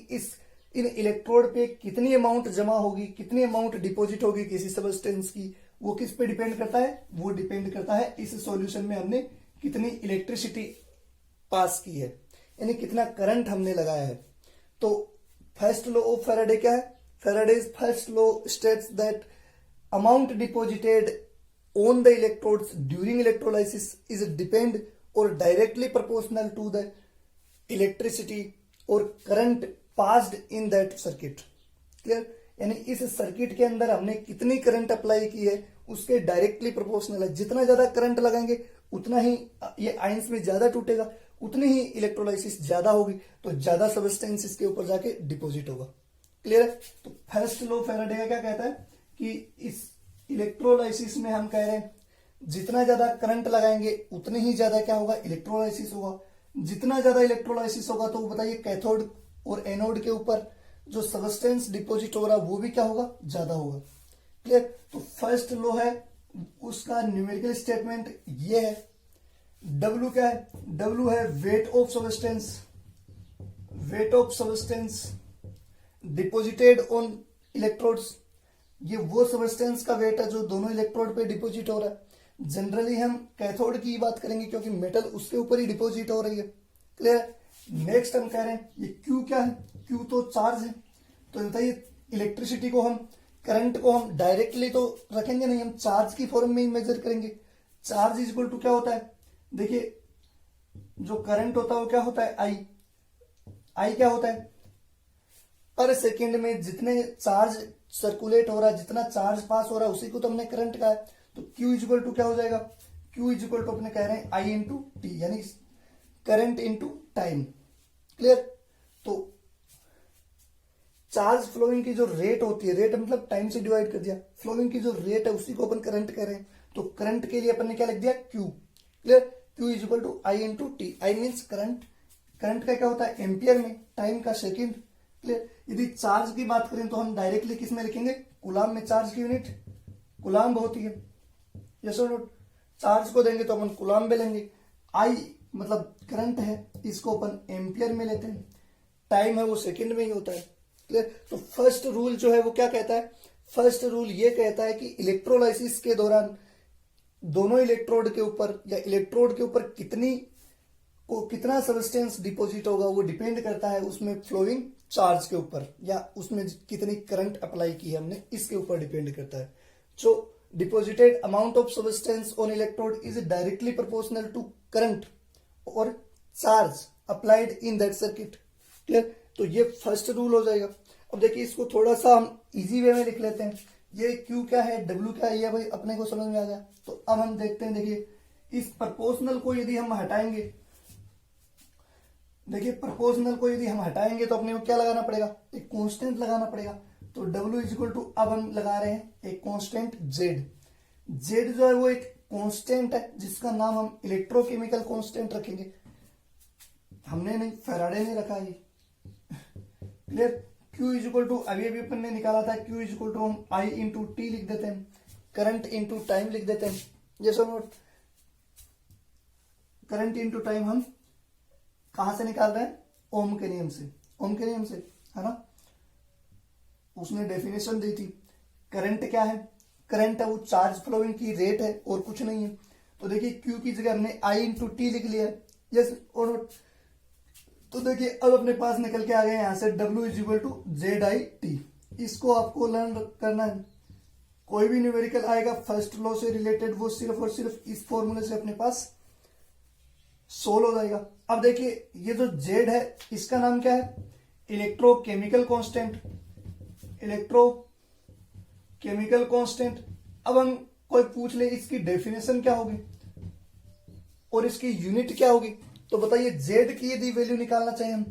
इन इलेक्ट्रोड पे कितनी अमाउंट जमा होगी, कितनी अमाउंट डिपॉजिट होगी किसी सब्सटेंस की, वो किस पे डिपेंड करता है, वो डिपेंड करता है इस सॉल्यूशन में हमने कितनी इलेक्ट्रिसिटी पास की है, यानी कितना करंट हमने लगाया है। तो फर्स्ट लॉ ऑफ फैराडे क्या है, Faraday's first law states that amount deposited on the electrodes during electrolysis is depend or directly proportional to the electricity or current passed in that circuit। Clear. यानी इस circuit के अंदर हमने कितनी current apply की है उसके डायरेक्टली प्रोपोर्शनल है। जितना ज्यादा करंट लगाएंगे उतना ही ये आयंस में ज्यादा टूटेगा, उतनी ही इलेक्ट्रोलाइसिस ज्यादा होगी, तो ज्यादा सब्सटेंस इसके ऊपर जाके डिपॉजिट होगा। क्लियर है। तो फर्स्ट लॉ फैराडे का क्या कहता है कि इस इलेक्ट्रोलाइसिस में हम कह रहे हैं जितना ज्यादा करंट लगाएंगे उतनी ही ज्यादा क्या होगा, इलेक्ट्रोलाइसिस होगा। जितना ज्यादा इलेक्ट्रोलाइसिस होगा तो बताइए कैथोड और एनोड के ऊपर जो सबस्टेंस डिपॉजिट हो रहा है वो भी क्या होगा, ज्यादा होगा। क्लियर। तो फर्स्ट लॉ है उसका न्यूमेरिकल स्टेटमेंट ये है। डब्ल्यू क्या है, डब्ल्यू है weight of substance, weight of substance deposited on electrodes. ये वो सब्सटेंस का वेट है जो दोनों इलेक्ट्रोड पे डिपॉजिट हो रहा है। जनरली हम कैथोड की बात करेंगे क्योंकि मेटल उसके ऊपर ही डिपॉजिट हो रही है। क्लियर। नेक्स्ट हम कह रहे हैं ये क्यू क्या है, क्यू तो चार्ज है। तो बताइए इलेक्ट्रिसिटी को हम, करंट को हम डायरेक्टली तो रखेंगे नहीं, हम चार्ज की फॉर्म में ही मेजर करेंगे। चार्ज इज इक्वल टू क्या होता है, देखिए जो करंट होता है वो क्या होता है, आई। आई क्या होता है, पर सेकेंड में जितने चार्ज सर्कुलेट हो रहा है, जितना चार्ज पास हो रहा है उसी को तो हमने करंट कहा है। तो Q इज इक्वल टू क्या हो जाएगा, Q इज इक्वल टू अपने कह रहे हैं I इंटू टी, यानी करंट इंटू टाइम। क्लियर। तो चार्ज फ्लोइंग की जो रेट होती है, रेट मतलब टाइम से डिवाइड कर दिया, फ्लोइंग की जो रेट है उसी को अपन करंट कह रहे हैं। तो करंट के लिए अपन ने क्या लिख दिया, Q। Clear. Q is equal to I into T. I means current, current का क्या होता है एम्पियर में, टाइम का सेकेंड। क्लियर। यदि चार्ज की बात करें तो हम डायरेक्टली किस में लिखेंगे, कूलाम में चार्ज की यूनिट कूलाम होती है। यस और नोट। चार्ज को देंगे तो अपन कूलाम में लेंगे। आई मतलब करंट है, इसको अपन एम्पियर में लेते हैं। टाइम है वो सेकंड में ही होता है। क्लियर। तो फर्स्ट रूल जो है वो क्या कहता है, फर्स्ट रूल ये कहता है कि इलेक्ट्रोलाइसिस के दौरान दोनों इलेक्ट्रोड के ऊपर या इलेक्ट्रोड के ऊपर कितना सबस्टेंस डिपॉजिट होगा वो डिपेंड करता है उसमें फ्लोइंग चार्ज के ऊपर, या उसमें कितनी करंट अप्लाई की है हमने इसके ऊपर डिपेंड करता है। जो deposited amount of substance on electrode is directly proportional to current और charge applied in that circuit. Clear. तो ये फर्स्ट रूल हो जाएगा। अब देखिए इसको थोड़ा सा हम इजी वे में लिख लेते हैं। ये क्यू क्या है, डब्ल्यू क्या है, ये भाई अपने को समझ में आ गया। तो अब हम देखते हैं, देखिए इस प्रोपोर्शनल को यदि हम हटाएंगे, देखिए प्रोपोर्शनल को यदि हम हटाएंगे तो अपने को क्या लगाना पड़ेगा, एक कांस्टेंट लगाना पड़ेगा। तो W इज इक्वल टू, अब हम लगा रहे हैं एक कांस्टेंट Z। Z जो है वो एक कांस्टेंट है जिसका नाम हम इलेक्ट्रोकेमिकल कांस्टेंट रखेंगे, हमने नहीं, फैराडे ने रखा है। Clear. Q is equal to, अभी अभी अपन ने निकाला था, Q इज इक्वल टू हम I इंटू टी लिख देते हैं, करंट इंटू टाइम लिख देते हैं। यस और नोट। करंट इंटू टाइम हम कहां से निकाल रहे हैं, ओम के नियम से, ओम के नियम से, है ना। उसने डेफिनेशन दी थी। करंट क्या है, करंट है वो चार्ज फ्लोइंग की रेट है और कुछ नहीं है। तो देखिए क्यू की जगह हमने आई इंटू टी लिख लिया। यस और नोट। तो देखिए अब अपने पास निकल के आ गए यहां से W is equal to Z I T. इसको आपको लर्न करना है। कोई भी न्यूमेरिकल आएगा फर्स्ट लॉ से रिलेटेड, वो सिर्फ और सिर्फ इस फॉर्मूले से अपने पास सोल्व हो जाएगा। अब देखिए ये जो जेड है इसका नाम क्या है, इलेक्ट्रोकेमिकल कांस्टेंट, इलेक्ट्रोकेमिकल कांस्टेंट। अब हम कोई पूछ ले इसकी डेफिनेशन क्या होगी और इसकी यूनिट क्या होगी, तो बताइए जेड की यदि वैल्यू निकालना चाहिए हम,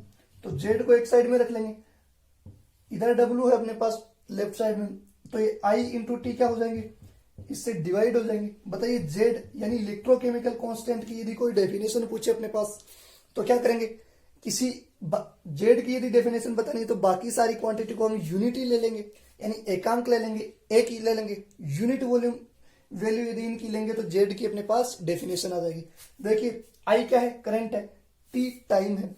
तो जेड को एक साइड में रख लेंगे, इधर डब्ल्यू है अपने पास लेफ्ट साइड में, तो ये आई इंटू टी क्या हो जाएंगे, इससे डिवाइड हो जाएंगे। बताइए जेड यानी इलेक्ट्रोकेमिकल कांस्टेंट की यदि कोई डेफिनेशन पूछे अपने पास तो क्या करेंगे, किसी जेड की यदि डेफिनेशन बतानी है तो बाकी सारी क्वांटिटी को हम यूनिट ही ले लेंगे, यानी एकांक ले लेंगे, एक ही ले लेंगे, यूनिट वॉल्यूम वैल्यू यदि इनकी लेंगे तो जेड की अपने पास डेफिनेशन आ जाएगी। देखिए आई क्या है, करंट है, टी टाइम है।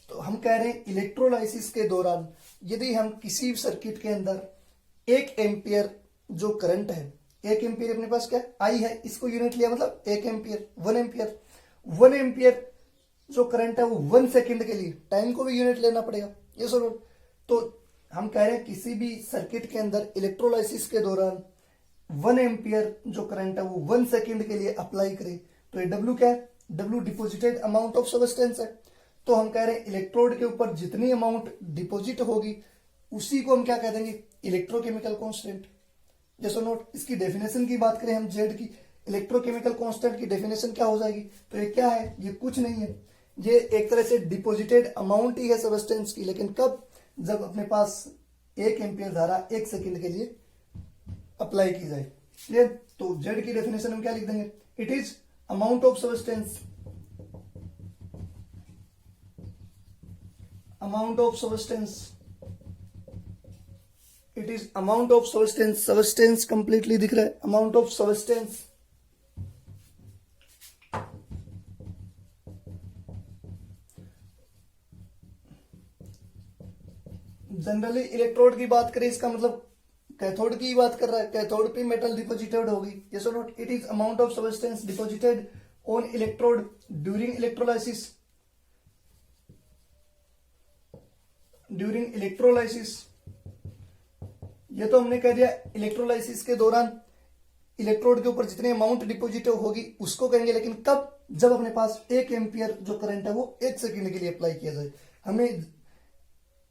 तो हम कह रहे हैं इलेक्ट्रोलाइसिस के दौरान यदि हम किसी सर्किट के अंदर 1 एम्पियर जो करंट है, 1 एम्पियर अपने पास क्या है, आई है, इसको यूनिट लिया मतलब 1 एम्पियर, 1 एम्पियर, 1 एम्पियर जो करंट है वो 1 सेकंड के लिए, टाइम को भी यूनिट लेना पड़ेगा, ये सुनो। तो हम कह रहे हैं किसी भी सर्किट के अंदर इलेक्ट्रोलाइसिस के दौरान 1 एम्पियर जो करंट है वो 1 सेकंड के लिए अप्लाई करें, तो ये डब्ल्यू क्या है, W deposited amount of substance है। तो हम कह रहे हैं इलेक्ट्रोड के ऊपर जितनी अमाउंट डिपोजिट होगी उसी को हम क्या कह देंगे, इलेक्ट्रोकेमिकल कांस्टेंट। जैसे नोट, इसकी डेफिनेशन की बात करें हम जेड की, इलेक्ट्रोकेमिकल कांस्टेंट की डेफिनेशन क्या हो जाएगी, तो ये क्या है, ये कुछ नहीं है, ये एक तरह से डिपोजिटेड अमाउंट ही है सब्सटेंस की, लेकिन कब, जब अपने पास 1 एम्पियर धारा 1 सेकंड के लिए अप्लाई की जाए। क्लियर। तो जेड की डेफिनेशन हम क्या लिख देंगे, it is amount of substance, amount of substance, it is amount of substance, substance completely दिख रहा है, amount of substance. Generally electrode की बात करें इसका मतलब कैथोड की बात कर रहा है, कैथोड पे मेटल डिपोजिटेड होगी, यस और not. It is amount of substance deposited on electrode during electrolysis, during electrolysis. ये तो हमने कह दिया इलेक्ट्रोलाइसिस के दौरान इलेक्ट्रोड के ऊपर जितनी अमाउंट डिपोजिट होगी उसको कहेंगे, लेकिन कब, जब अपने पास 1 एम्पियर जो करंट है वो 1 सेकंड के लिए अप्लाई किया जाए। हमें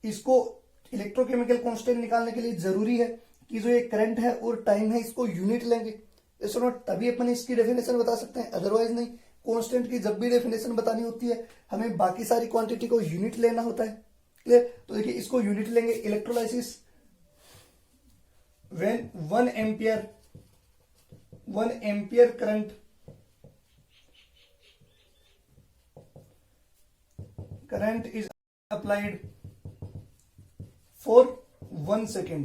इसको इलेक्ट्रोकेमिकल कांस्टेंट निकालने के लिए जरूरी है कि जो ये करंट है और टाइम है इसको यूनिट लेंगे, ऐसा नोट, तभी अपन इसकी डेफिनेशन बता सकते हैं, अदरवाइज नहीं। कांस्टेंट की जब भी डेफिनेशन बतानी होती है हमें बाकी सारी क्वांटिटी को यूनिट लेना होता है। क्लियर। तो देखिए इसको यूनिट लेंगे, electrolysis when 1 ampere current is applied for 1 second।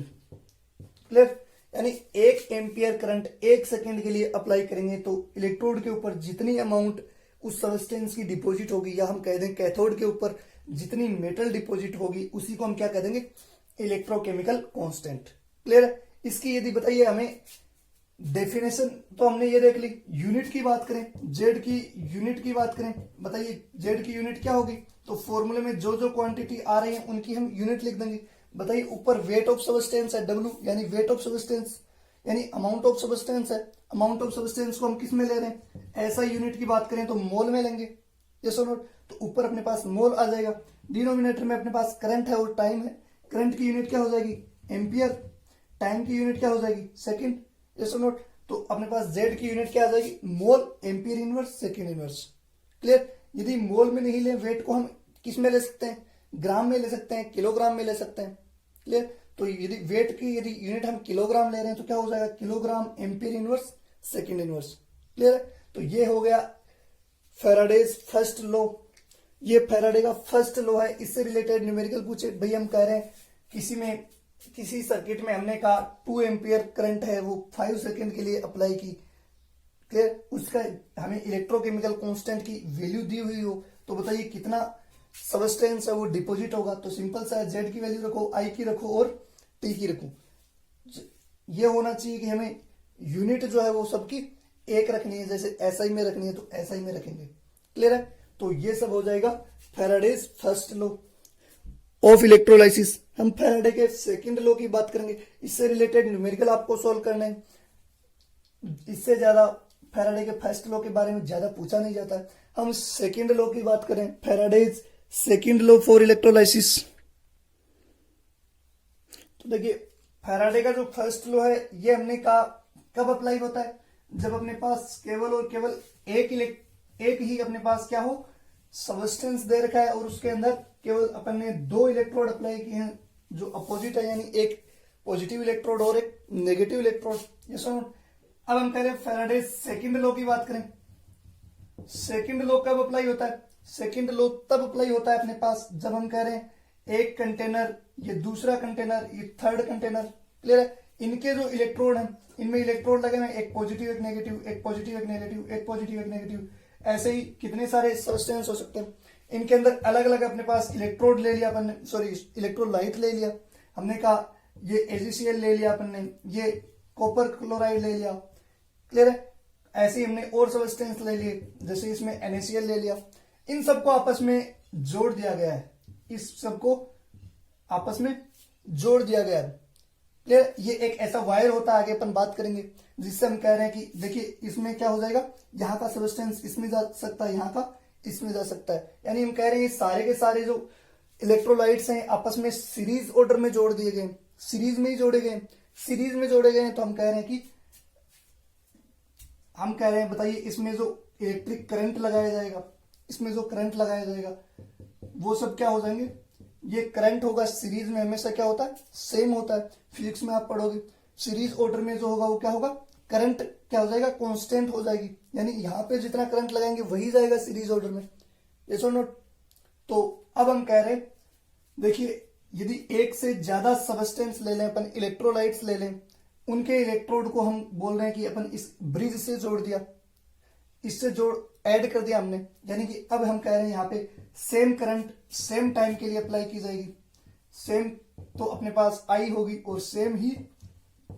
Clear. यानी 1 एम्पियर करंट 1 सेकेंड के लिए अप्लाई करेंगे तो इलेक्ट्रोड के ऊपर जितनी अमाउंट उस सब्सटेंस की डिपॉजिट होगी, या हम कह दें कैथोड के ऊपर जितनी मेटल डिपॉजिट होगी उसी को हम क्या कह देंगे, इलेक्ट्रोकेमिकल कांस्टेंट। क्लियर है। इसकी यदि बताइए हमें डेफिनेशन, तो हमने ये देख ली। यूनिट की बात करें, जेड की यूनिट की बात करें, बताइए जेड की यूनिट क्या होगी, तो फॉर्मूले में जो जो क्वांटिटी आ रही है उनकी हम यूनिट लिख देंगे। बताइए ऊपर वेट ऑफ सब्सटेंस है डब्ल्यू, यानी वेट ऑफ सब्सटेंस यानी अमाउंट ऑफ सब्सटेंस है। अमाउंट ऑफ सब्सटेंस को हम किस में ले रहे हैं, ऐसा यूनिट की बात करें तो मोल में लेंगे, यस और नोट। तो ऊपर अपने पास मोल आ जाएगा, डिनोमिनेटर में अपने पास करंट है और टाइम है। करंट की यूनिट क्या हो जाएगी, एम्पियर, टाइम की यूनिट क्या हो जाएगी, सेकंड, यस और नोट। तो अपने पास जेड की यूनिट क्या आ जाएगी, mole, ampere inverse, second inverse. Clear. यदि मोल में नहीं ले, वेट को हम किस में ले सकते हैं, ग्राम में ले सकते हैं, किलोग्राम में ले सकते हैं। क्लियर। तो यदि वेट की यदि यूनिट हम किलोग्राम ले रहे हैं तो क्या हो जाएगा, kilogram, ampere inverse, second inverse. Clear है। तो ये हो गया फैराडेज फर्स्ट लॉ। ये फैराडे का फर्स्ट लॉ है। इससे रिलेटेड न्यूमेरिकल पूछे, भाई हम कह रहे हैं किसी सर्किट में हमने कहा 2 एम्पियर करंट है, वो 5 सेकंड के लिए अप्लाई की। क्लियर। उसका हमें इलेक्ट्रोकेमिकल कांस्टेंट की वैल्यू दी हुई हो, तो बताइए कितना सब्सटेंस है वो डिपॉजिट होगा। तो सिंपल सा है, जेड की वैल्यू रखो, आई की रखो और टी की रखो। ये होना चाहिए कि हमें यूनिट जो है वो सबकी एक रखनी है, जैसे एसआई में रखनी है तो एसआई में रखेंगे। क्लियर है। तो ये सब हो जाएगा Faraday's first law. Of electrolysis. हम फैराडे के सेकंड लॉ की बात करेंगे, इससे रिलेटेड न्यूमेरिकल आपको सॉल्व करना है। इससे ज्यादा फैराडे के फर्स्ट लॉ के बारे में ज्यादा पूछा नहीं जाता है। हम सेकंड लॉ की बात करें, Faraday's second law for electrolysis. तो देखिए फैराडे का जो फर्स्ट लॉ है ये हमने कहा कब अप्लाई होता है, जब अपने पास केवल और केवल एक ही अपने पास क्या हो, सबस्टेंस दे रखा है और उसके अंदर केवल अपन ने 2 इलेक्ट्रोड अप्लाई किए हैं जो अपोजिट है, यानी एक पॉजिटिव इलेक्ट्रोड और एक नेगेटिव इलेक्ट्रोड। ये सुनो, अब हम कह रहे हैं फैराडे सेकंड लॉ की बात करें। सेकंड लॉ कब अप्लाई होता है? सेकंड लॉ तब अप्लाई होता है अपने पास जब हम कह रहे हैं एक कंटेनर, ये दूसरा कंटेनर, ये थर्ड कंटेनर, क्लियर है। इनके जो इलेक्ट्रोड हैं, इनमें इलेक्ट्रोड लगे हुए, एक पॉजिटिव एक नेगेटिव, एक पॉजिटिव एक नेगेटिव, एक पॉजिटिव एक नेगेटिव, ऐसे ही कितने सारे सब्सटेंस हो सकते हैं। इनके अंदर अलग अलग अपने पास इलेक्ट्रोड ले लिया अपन ने, सॉरी इलेक्ट्रोलाइट ले लिया, हमने कहा ये AgCl ले लिया अपन ने, ये कॉपर क्लोराइड ले लिया, क्लियर है। ऐसे ही हमने और सब्सटेंस ले लिए, जैसे इसमें NaCl ले लिया। इन सबको आपस में जोड़ दिया गया है, इस सबको आपस में जोड़ दिया गया है, क्लियर। ये एक ऐसा वायर होता है, आगे अपन बात करेंगे, जिससे हम कह रहे हैं कि देखिए इसमें क्या हो जाएगा, यहाँ का सब्सटेंस इसमें जा सकता है, यहाँ का इसमें जा सकता है। यानी हम कह रहे हैं सारे के सारे जो इलेक्ट्रोलाइट्स हैं आपस में सीरीज ऑर्डर में जोड़ दिए गए, सीरीज में ही जोड़े गए। सीरीज में जोड़े गए तो हम कह रहे हैं बताइए इसमें जो इलेक्ट्रिक करंट लगाया जाएगा, इसमें जो करंट लगाया जाएगा वो सब क्या हो जाएंगे, ये करंट होगा सीरीज में हमेशा क्या होता है, सेम होता है। फिजिक्स में आप पढ़ोगे सीरीज ऑर्डर में जो होगा वो क्या होगा, करंट क्या हो जाएगा, कांस्टेंट हो जाएगी। यानी यहाँ पे जितना करंट लगाएंगे वही जाएगा सीरीज ऑर्डर में, यस और नॉट। तो अब हम कह रहे हैं देखिए यदि एक से ज्यादा सबस्टेंस ले लें अपन, इलेक्ट्रोलाइट्स ले लें, उनके इलेक्ट्रोड को हम बोल रहे हैं कि अपन इस ब्रिज से जोड़ दिया, इससे जोड़ ऐड कर दिया हमने। यानी कि अब हम कह रहे हैं यहाँ पे सेम करंट सेम टाइम के लिए अप्लाई की जाएगी। सेम तो अपने पास आई होगी और सेम ही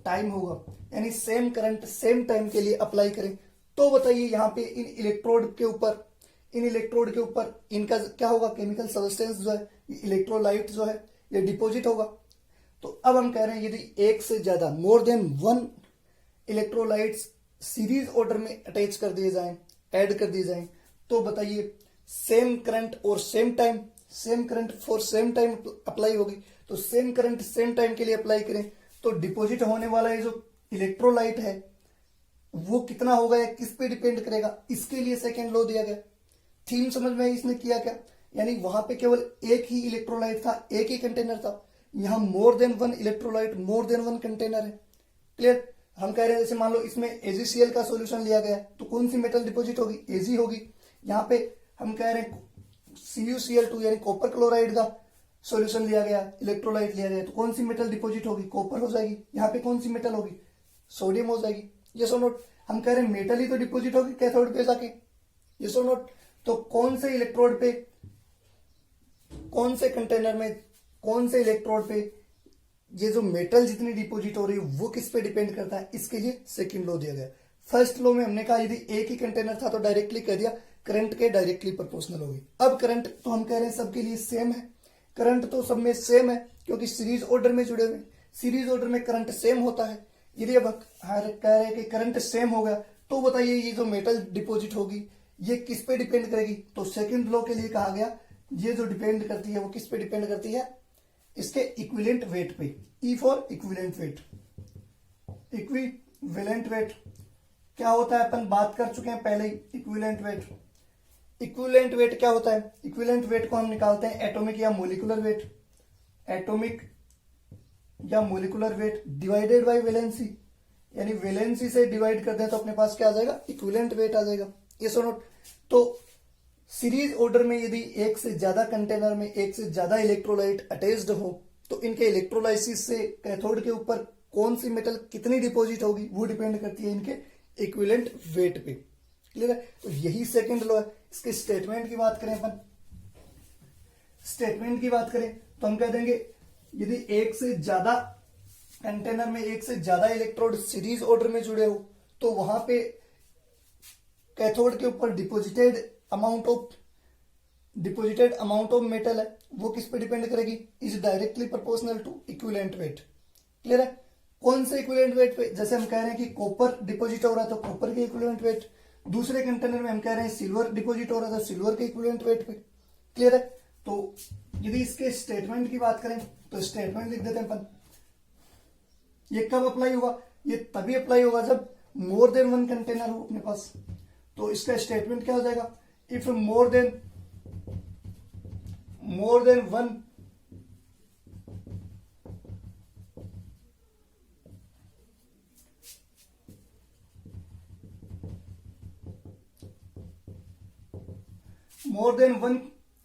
टाइम होगा, यानी सेम करंट सेम टाइम के लिए अप्लाई करें। तो बताइए यहाँ पे इन इलेक्ट्रोड के ऊपर इनका क्या होगा, केमिकल सब्सटेंस जो है, इलेक्ट्रोलाइट जो है ये डिपोजिट होगा। तो अब हम कह रहे हैं यदि एक से ज्यादा more than 1 electrolytes series order में अटैच कर दिए जाएं, ऐड कर दिए जाएं, तो बताइए सेम करंट और same time, same current for same time apply होगी। तो सेम करंट सेम टाइम के लिए अप्लाई करें तो डिपॉजिट होने वाला ये जो इलेक्ट्रोलाइट है वो कितना होगा या किस पे डिपेंड करेगा, इसके लिए सेकेंड लॉ दिया गया। थीम समझ में इसने किया क्या, यानी वहां पे केवल एक ही इलेक्ट्रोलाइट था, एक ही कंटेनर था, यहां more than 1 electrolyte, more than 1 container है, क्लियर। हम कह रहे हैं जैसे मान लो इसमें AgCl का सॉल्यूशन लिया गया तो कौन सी मेटल डिपॉजिट होगी, Ag होगी। यहाँ पे हम कह रहे हैं CuCl2 यानी कॉपर क्लोराइड का सॉल्यूशन लिया गया, इलेक्ट्रोलाइट लिया गया तो कौन सी मेटल डिपॉजिट होगी, कॉपर हो जाएगी। यहाँ पे कौन सी मेटल होगी, सोडियम हो जाएगी, यस और नॉट। हम कह रहे हैं मेटल ही तो डिपॉजिट होगी कैथोड पे जाके, यस और नॉट। तो कौन से इलेक्ट्रोड पे, कौन से कंटेनर में, कौन से इलेक्ट्रोड पे ये जो मेटल जितनी डिपॉजिट हो रही है वो किस पे डिपेंड करता है, इसके लिए सेकंड लॉ दिया गया। फर्स्ट लॉ में हमने कहा यदि एक ही कंटेनर था तो डायरेक्टली कह दिया करंट के डायरेक्टली प्रोपोर्शनल होगी। अब करंट तो हम कह रहे हैं सबके लिए सेम है, करंट तो सब में सेम है क्योंकि सीरीज ऑर्डर में जुड़े हुए, सीरीज ऑर्डर में करंट सेम होता है। यदि अब कह रहे हैं कि करंट सेम हो गया तो बताइए ये जो मेटल डिपॉजिट होगी ये किस पे डिपेंड करेगी, तो सेकंड लॉ के लिए कहा गया ये जो डिपेंड करती है वो किस पे डिपेंड करती है, इसके इक्विवेलेंट वेट पे। E for equivalent weight. Equivalent weight क्या होता है अपन बात कर चुके हैं पहले ही। इक्विवेलेंट वेट, इक्विवेलेंट वेट क्या होता है, इक्विवेलेंट वेट को हम निकालते हैं एटॉमिक या मोलिकुलर वेट, एटॉमिक या molecular weight divided by valency, यानी वैलेंसी से डिवाइड कर दें तो अपने पास क्या आ जाएगा, इक्विवेलेंट वेट आ जाएगा, यस और नॉट। तो सीरीज ऑर्डर में यदि एक से ज्यादा कंटेनर में एक से ज्यादा इलेक्ट्रोलाइट अटैच्ड हो तो इनके इलेक्ट्रोलाइसिस से कैथोड के ऊपर कौन सी मेटल कितनी डिपॉजिट होगी वो डिपेंड करती है इनके इक्विवेलेंट वेट पे, क्लियर है। तो यही सेकंड लॉ है। इसके स्टेटमेंट की बात करें अपन, स्टेटमेंट की बात करें तो हम कह देंगे यदि एक से ज्यादा कंटेनर में एक से ज्यादा इलेक्ट्रोड सीरीज ऑर्डर में जुड़े हो तो वहां पे कैथोड के ऊपर डिपॉजिटेड अमाउंट ऑफ मेटल है वो किस पे डिपेंड करेगी, is directly proportional to equivalent weight. Clear है? कौन से इक्विवेलेंट वेट पे, जैसे हम कह रहे हैं कि कॉपर डिपॉजिट हो रहा है तो कॉपर के इक्विवेलेंट वेट, दूसरे कंटेनर में हम कह रहे हैं सिल्वर डिपॉजिट हो रहा था सिल्वर के इक्विवेलेंट वेट पे। क्लियर है? तो यदि इसके स्टेटमेंट की बात करें तो स्टेटमेंट लिख देते हैं अपन। ये कब अप्लाई होगा, ये तभी अप्लाई होगा जब मोर देन वन कंटेनर हो अपने पास। तो इसका स्टेटमेंट क्या हो जाएगा, if more than one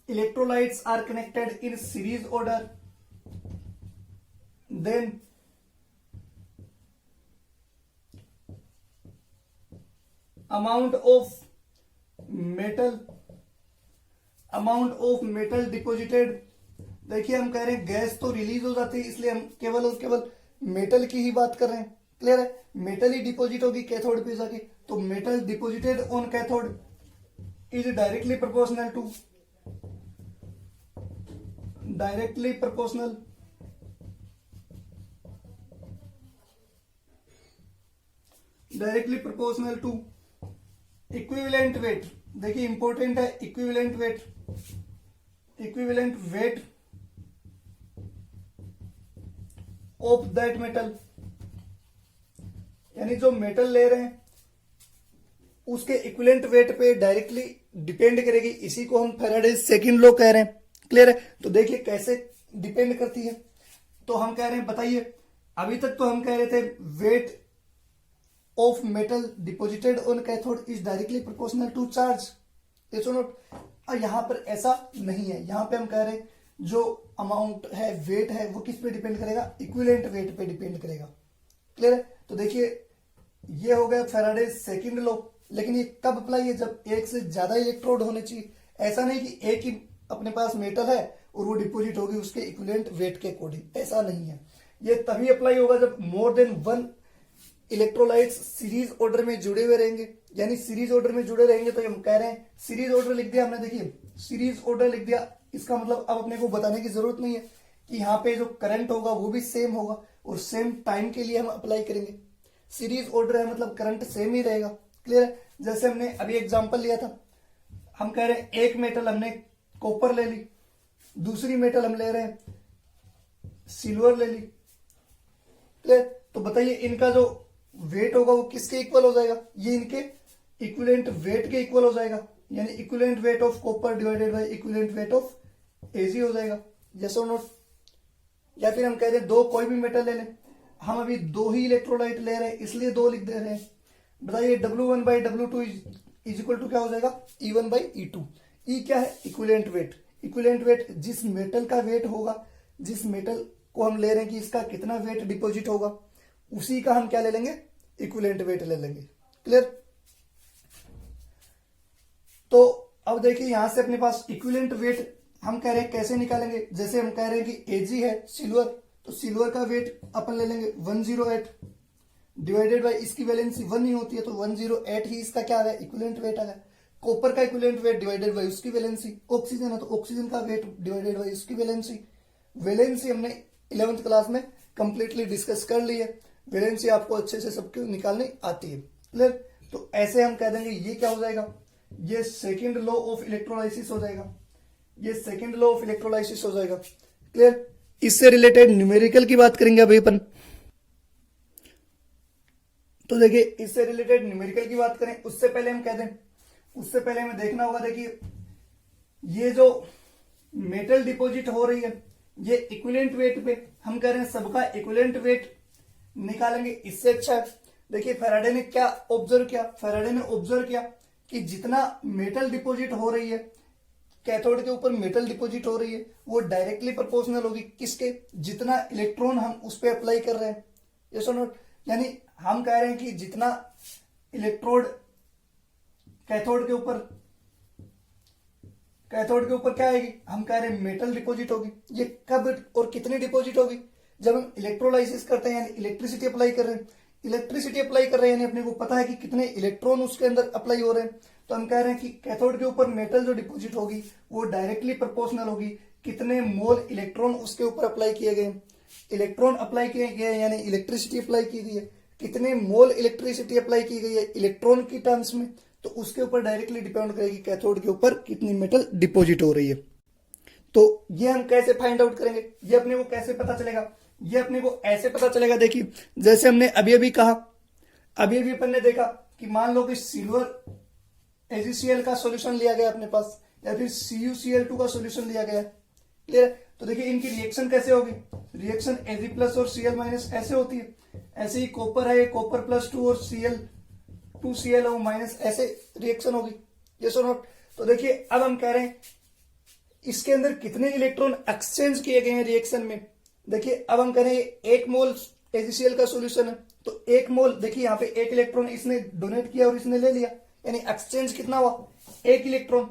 electrolytes are connected in series order, then amount of metal deposited, देखिए हम कह रहे हैं गैस तो रिलीज हो जाती है इसलिए हम केवल और केवल मेटल की ही बात कर रहे हैं। क्लियर है? मेटल ही डिपॉजिट होगी कैथोड पे जाके, तो metal deposited on cathode is directly proportional to equivalent weight. देखिए इंपॉर्टेंट है equivalent weight of that metal, यानी जो मेटल ले रहे हैं उसके इक्विवेलेंट वेट पे डायरेक्टली डिपेंड करेगी। इसी को हम फैराडेज सेकंड लॉ कह रहे हैं। क्लियर है? तो देखिए कैसे डिपेंड करती है। तो हम कह रहे हैं, बताइए, अभी तक तो हम कह रहे थे weight of metal deposited on cathode is directly proportional to charge, yes और नॉट। और यहां पर ऐसा नहीं है, यहां पे हम कह रहे हैं जो अमाउंट है, वेट है, वो किस पे डिपेंड करेगा, इक्विवेलेंट वेट पे डिपेंड करेगा। क्लियर है? तो देखिए ये हो गया फैराडेज सेकंड लॉ। लेकिन ये कब अप्लाई है, जब एक से ज्यादा इलेक्ट्रोड होने चाहिए। ऐसा नहीं कि एक ही अपने पास मेटल है और वो डिपॉजिट होगी उसके इक्विवेलेंट वेट के अकॉर्डिंग, ऐसा नहीं है। ये तभी अप्लाई होगा जब more than one electrolytes series order में जुड़े हुए रहेंगे। यानी सीरीज ऑर्डर में जुड़े रहेंगे तो हम कह रहे हैं सीरीज ऑर्डर लिख दिया हमने, देखिए सीरीज ऑर्डर लिख दिया, इसका मतलब अब अपने को बताने की जरूरत नहीं है कि यहाँ पे जो करंट होगा वो भी सेम होगा और सेम टाइम के लिए हम अप्लाई करेंगे। सीरीज ऑर्डर है मतलब करंट सेम ही रहेगा। क्लियर है? जैसे हमने अभी एग्जांपल लिया था, हम कह रहे हैं एक मेटल हमने कॉपर ले ली, दूसरी मेटल हम ले रहे हैं सिल्वर ले ली। क्लियर? तो बताइए इनका जो वेट होगा वो किसके इक्वल हो जाएगा, ये इनके इक्विवेलेंट वेट के इक्वल हो जाएगा। यानी equivalent weight of copper divided by equivalent weight of AG हो जाएगा, यस और नॉट। या फिर हम कह रहे हैं दो कोई भी मेटल ले लें, हम अभी दो ही इलेक्ट्रोलाइट ले रहे हैं इसलिए दो लिख दे रहे हैं। बताइए W1 by W2 is equal to क्या हो जाएगा, E1 बाई E2। ई क्या है, इक्विवेलेंट वेट। इक्विवेलेंट वेट जिस मेटल का वेट होगा, जिस मेटल को हम ले रहे हैं कि इसका कितना वेट डिपॉजिट होगा, उसी का हम क्या ले लेंगे, इक्विवेलेंट वेट ले लेंगे। क्लियर? तो अब देखिए यहां से अपने पास इक्विवेलेंट वेट हम कह रहे हैं कैसे निकालेंगे। जैसे हम कह रहे हैं कि Ag है सिल्वर, तो सिल्वर का वेट अपन ले लेंगे 108 डिवाइडेड बाय इसकी वैलेंसी 1 ही होती है तो 108 ही इसका क्या आ गया, इक्विवेलेंट वेट आ गया। कॉपर का इक्विवेलेंट वेट डिवाइडेड बाय उसकी वैलेंसी, ऑक्सीजन है तो ऑक्सीजन का वेट डिवाइडेड बाय उसकी वैलेंसी। वैलेंसी हमने 11th क्लास में कंप्लीटली डिस्कस कर ली है, वैलेंसी आपको अच्छे से सबकी निकालनी आती है। क्लियर? तो ऐसे हम कह देंगे ये क्या हो जाएगा, ये सेकेंड लॉ ऑफ इलेक्ट्रोलाइसिस हो जाएगा, ये सेकेंड लॉ ऑफ इलेक्ट्रोलाइसिस हो जाएगा। क्लियर? इससे रिलेटेड न्यूमेरिकल की बात करेंगे अभी अपन। तो देखिए इससे रिलेटेड न्यूमेरिकल की बात करें उससे पहले हम कह दें, उससे पहले हमें देखना होगा, देखिए ये जो मेटल डिपॉजिट हो रही है ये इक्विवेलेंट वेट पे हम कह रहे हैं सबका इक्विवेलेंट वेट निकालेंगे, इससे अच्छा है। देखिए फैराडे ने क्या ऑब्जर्व किया, फैराडे ने ऑब्जर्व किया कि जितना मेटल डिपॉजिट हो रही है, कैथोड के ऊपर मेटल डिपॉजिट हो रही है, वो डायरेक्टली प्रोपोर्शनल होगी किसके, जितना इलेक्ट्रॉन हम उस पर अप्लाई कर रहे हैं, यस और नॉट। यानी हम कह रहे हैं कि जितना इलेक्ट्रोड कैथोड के ऊपर क्या आएगी, हम कह रहे हैं मेटल डिपॉजिट होगी। ये कब और कितनी डिपॉजिट होगी, जब हम इलेक्ट्रोलाइसिस करते हैं, यानी इलेक्ट्रिसिटी अप्लाई कर रहे हैं। इलेक्ट्रिसिटी अप्लाई कर रहे हैं यानी अपने को पता है कि कितने इलेक्ट्रॉन उसके अंदर अप्लाई हो रहे हैं, तो हम कह रहे हैं कि कैथोड के ऊपर मेटल जो डिपॉजिट होगी वो डायरेक्टली प्रोपोर्शनल होगी कितने मोल इलेक्ट्रॉन उसके ऊपर अप्लाई किए गए, इलेक्ट्रॉन अप्लाई किए गए यानी इलेक्ट्रिसिटी अप्लाई की गई है, कितने मोल इलेक्ट्रिसिटी अप्लाई की गई है इलेक्ट्रॉन की टर्म्स में, तो उसके ऊपर डायरेक्टली डिपेंड करेगी कैथोड के ऊपर कितनी मेटल डिपॉजिट हो रही है। तो ये हम कैसे फाइंड आउट करेंगे, ये अपने को कैसे पता चलेगा, ये अपने को ऐसे पता चलेगा। देखिए जैसे हमने अभी अभी कहा, अभी अभी अपन ने देखा कि मान लो कि सिल्वर AgCl का सॉल्यूशन लिया गया अपने पास, या फिर CuCl2 का सॉल्यूशन लिया गया, क्लियर। तो देखिए इनकी रिएक्शन कैसे होगी, रिएक्शन Ag प्लस और Cl माइनस ऐसे होती है। ऐसे ही कॉपर है, कॉपर प्लस 2 और Cl2Cl माइनस, ऐसे रिएक्शन होगी, यस और नॉट। तो देखिए अब हम कह रहे हैं इसके अंदर कितने इलेक्ट्रॉन एक्सचेंज किए गए हैं रिएक्शन में। देखिए अब हम कह रहे हैं 1 मोल AgCl का सॉल्यूशन है, तो 1 मोल, देखिए यहाँ पे 1 इलेक्ट्रॉन इसने डोनेट किया और इसने ले लिया, यानी एक्सचेंज कितना हुआ, 1 इलेक्ट्रॉन।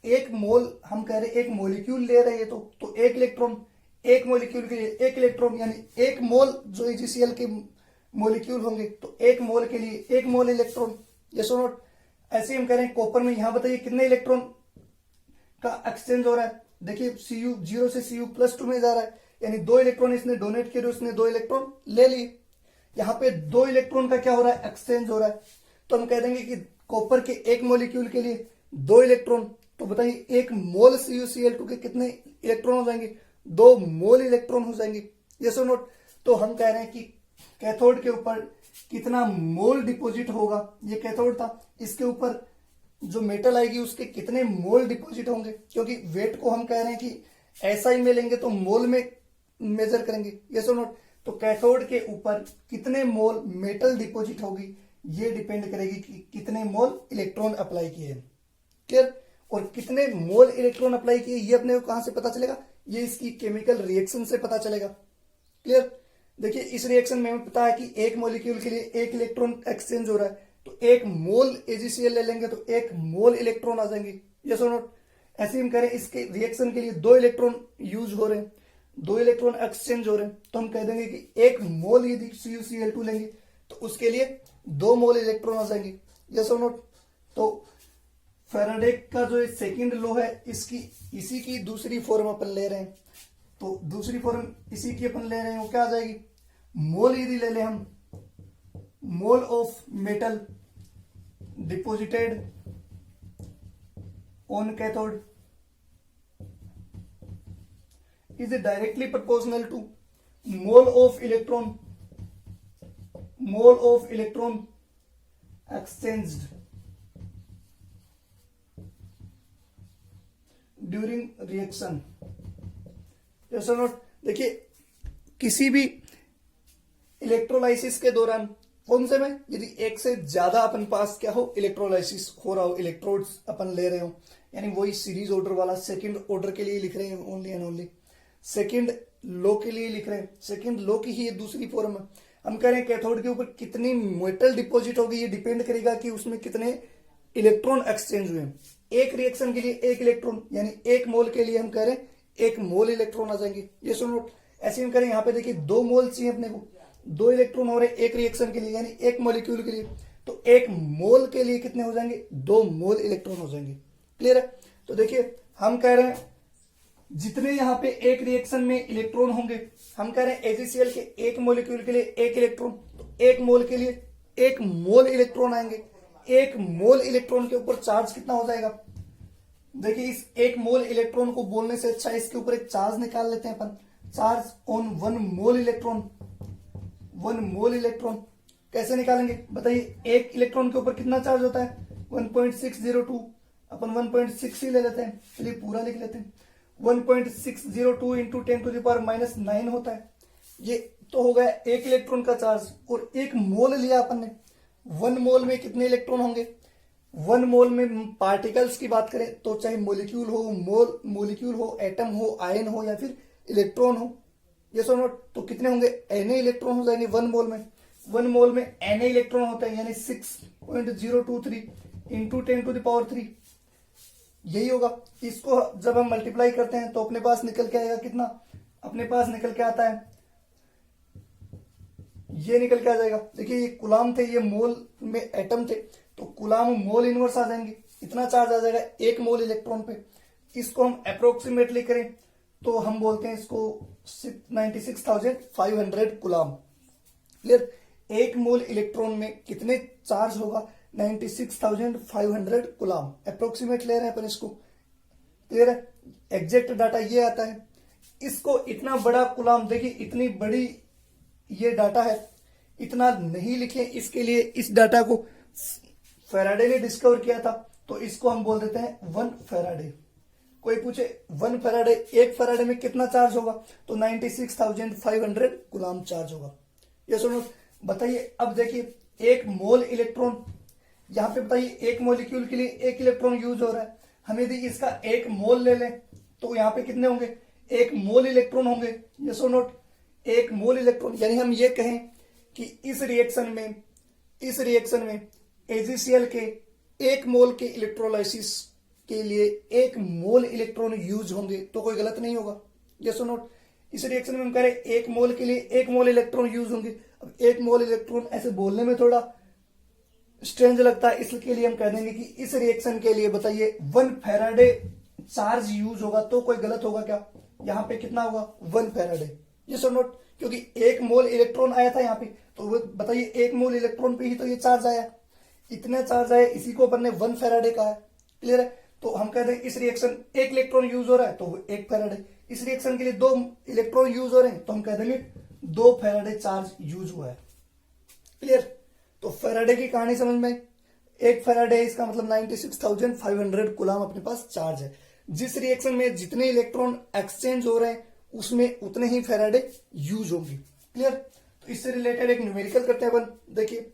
1 मोल हम कह रहे हैं 1 मोलिक्यूल ले रहे हैं, तो 1 इलेक्ट्रॉन, 1 मोलिक्यूल के लिए 1 इलेक्ट्रॉन, यानी 1 मोल जो AgCl के मोलिक्यूल होंगे, तो 1 मोल के लिए 1 मोल इलेक्ट्रॉन, यस और नॉट। ऐसे हम कह रहे हैं कॉपर में, यहां बताइए कितने इलेक्ट्रॉन का एक्सचेंज हो रहा है। देखिए Cu 0 से Cu प्लस 2 में जा रहा है, यानी 2 इलेक्ट्रॉन इसने डोनेट किए, उसने 2 इलेक्ट्रॉन ले लिए। यहाँ पे 2 इलेक्ट्रॉन का क्या हो रहा है, एक्सचेंज हो रहा है। तो हम कह देंगे कि कॉपर के 1 मॉलिक्यूल के लिए 2 इलेक्ट्रॉन, तो बताइए 1 मोल CuCl2 के कितने इलेक्ट्रॉन हो जाएंगे, 2 मोल इलेक्ट्रॉन हो जाएंगे, यस और नॉट। तो हम कह रहे हैं कि कैथोड के ऊपर कितना मोल डिपॉजिट होगा, ये कैथोड था, इसके ऊपर जो मेटल आएगी उसके कितने मोल डिपॉजिट होंगे, क्योंकि वेट को हम कह रहे हैं कि ऐसा ही में लेंगे तो मोल में मेजर करेंगे, यस और नॉट। तो कैथोड के ऊपर कितने मोल मेटल डिपॉजिट होगी, ये डिपेंड करेगी कि कितने मोल इलेक्ट्रॉन अप्लाई किए, क्लियर। और कितने मोल इलेक्ट्रॉन अप्लाई किए ये अपने को कहां से पता चलेगा, ये इसकी केमिकल रिएक्शन से पता चलेगा, क्लियर। देखिए इस रिएक्शन में हमें पता है कि 1 मॉलिक्यूल के लिए 1 इलेक्ट्रॉन एक्सचेंज हो रहा है, तो 1 मोल AgCl ले लेंगे तो 1 मोल इलेक्ट्रॉन आ जाएंगे, यस और नॉट। ऐसे हम करें इसके रिएक्शन के लिए 2 इलेक्ट्रॉन यूज हो रहे हैं, 2 इलेक्ट्रॉन एक्सचेंज हो रहे हैं, तो हम कह देंगे कि 1 मोल यदि CuCl2 लेंगे तो उसके लिए 2 मोल इलेक्ट्रॉन आ जाएंगे, यस और नॉट। तो फैराडे का जो सेकंड लॉ है इसी की दूसरी फॉर्म अपन ले रहे हैं, तो दूसरी फॉर्म इसी की अपन ले रहे हैं, वो क्या आ जाएगी, मोल यदि ले लें हम, mole of metal deposited on cathode is directly proportional to mole of electron exchanged during reaction, yes or not। देखिए किसी भी इलेक्ट्रोलाइसिस के दौरान, कौन से में, यदि एक से ज्यादा अपन पास क्या हो, इलेक्ट्रोलाइसिस हो रहा हो, इलेक्ट्रोड्स अपन ले रहे हो, यानी वही सीरीज ऑर्डर वाला सेकंड ऑर्डर के लिए लिख रहे हैं, only and only second law के लिए लिख रहे हैं, सेकंड लॉ की ही ये दूसरी फॉर्म है। हम कह रहे हैं कैथोड के ऊपर कितनी मेटल डिपॉजिट होगी, ये डिपेंड करेगा कि उसमें कितने इलेक्ट्रॉन एक्सचेंज हुए। एक रिएक्शन के लिए 1 इलेक्ट्रॉन, यानी 1 मोल के लिए हम कह रहे हैं 1 मोल इलेक्ट्रॉन आ जाएंगे, ये सुन नोट। ऐसे हम कह रहे हैं यहाँ पे देखिए 2 मोल चाहिए अपने को, 2 इलेक्ट्रॉन हो रहे एक रिएक्शन के लिए, यानी 1 मॉलिक्यूल के लिए, तो 1 मोल के लिए कितने हो जाएंगे, 2 मोल इलेक्ट्रॉन हो जाएंगे, क्लियर है। तो देखिए हम कह रहे हैं जितने यहाँ पे एक रिएक्शन में इलेक्ट्रॉन होंगे, हम कह रहे हैं AgCl के 1 मॉलिक्यूल के लिए 1 इलेक्ट्रॉन, तो 1 मोल के लिए 1 मोल इलेक्ट्रॉन आएंगे। 1 मोल इलेक्ट्रॉन के ऊपर चार्ज कितना हो जाएगा, देखिए इस 1 मोल इलेक्ट्रॉन को बोलने से अच्छा इसके ऊपर एक चार्ज निकाल लेते हैं अपन, charge on 1 mole electron. 1 mole electron कैसे निकालेंगे बताइए, 1 इलेक्ट्रॉन के ऊपर कितना चार्ज होता है, 1.602, अपन 1.6 ही ले लेते हैं, चलिए पूरा लिख लेते हैं, 1.602 इंटू 10⁻⁹ होता है। ये तो हो गया 1 इलेक्ट्रॉन का चार्ज, और 1 मोल लिया अपन ने, 1 मोल में कितने इलेक्ट्रॉन होंगे, 1 मोल में पार्टिकल्स की बात करें तो चाहे मोलिक्यूल हो, एटम हो, आयन हो या फिर इलेक्ट्रॉन हो, यस और नॉट, तो कितने होंगे, Na इलेक्ट्रॉन हो जाएंगे 1 मोल में। 1 मोल में Na इलेक्ट्रॉन होता है, यानी 6.023 इंटू 10⁻3, यही होगा। इसको जब हम मल्टीप्लाई करते हैं तो अपने पास निकल के आएगा कितना, अपने पास निकल के आता है, ये निकल के आ जाएगा। देखिए ये कुलाम थे, ये मोल में एटम थे, तो कुलाम मोल इनवर्स आ जाएंगे, इतना चार्ज आ जाएगा 1 मोल इलेक्ट्रॉन पे। इसको हम अप्रोक्सीमेटली करें तो हम बोलते हैं इसको 96,500 कूलम। क्लियर। एक मोल इलेक्ट्रॉन में कितने चार्ज होगा? 96,500 कूलम। अप्रोक्सीमेट ले रहे हैं अपन इसको। क्लियर है। एग्जैक्ट डाटा ये आता है। इसको इतना बड़ा कूलम, देखिए इतनी बड़ी ये डाटा है, इतना नहीं लिखे। इसके लिए इस डाटा को फैराडे ने डिस्कवर किया था, तो इसको हम बोल देते हैं 1 फैराडे। कोई पूछे 1 फैराडे, 1 फैराडे में कितना चार्ज होगा? तो 96,500 कूलम चार्ज होगा। ये सुनो, बताइए। अब देखिए एक मोल इलेक्ट्रॉन, यहां पे बताइए एक मोलिक्यूल के लिए 1 इलेक्ट्रॉन यूज हो रहा है। हम यदि इसका 1 मोल ले लें तो यहां पे कितने होंगे? 1 मोल इलेक्ट्रॉन होंगे। ये सो नोट, 1 मोल इलेक्ट्रॉन, यानी हम ये कहें कि इस रिएक्शन में एजीसीएल के 1 मोल के इलेक्ट्रोलाइसिस के लिए 1 मोल इलेक्ट्रॉन यूज होंगे, तो कोई गलत नहीं होगा। ये सो नोट, इस रिएक्शन में हम कह रहे हैं 1 मोल के लिए 1 मोल इलेक्ट्रॉन यूज होंगे। अब 1 मोल इलेक्ट्रॉन ऐसे बोलने में थोड़ा स्ट्रेंज लगता है, इसके लिए हम कह देंगे कि इस रिएक्शन के लिए बताइए 1 फैराडे चार्ज यूज होगा, तो कोई गलत होगा क्या? यहां पे कितना होगा? 1 फैराडे। ये सो नोट, क्योंकि 1 मोल इलेक्ट्रॉन आया था यहाँ पे, तो वो बताइए 1 मोल इलेक्ट्रॉन पे ही तो ये चार्ज आया, इतना चार्ज आया, इसी को अपन ने 1 फैराडे कहा है। क्लियर है। तो हम कहते हैं इस रिएक्शन 1 इलेक्ट्रॉन यूज हो रहा है तो वो 1 फैराडे। इस रिएक्शन के लिए 2 इलेक्ट्रॉन यूज हो रहे हैं तो हम कह देंगे 2 फैराडे चार्ज यूज हुआ है। क्लियर। तो फैराडे की कहानी समझ में, 1 फैराडे इसका मतलब 96,500 कूलम अपने पास चार्ज है। जिस रिएक्शन में जितने इलेक्ट्रॉन एक्सचेंज हो रहे हैं उसमें उतने ही फैराडे यूज होंगे। क्लियर। तो इससे रिलेटेड एक न्यूमेरिकल करते हैं अपन। देखिए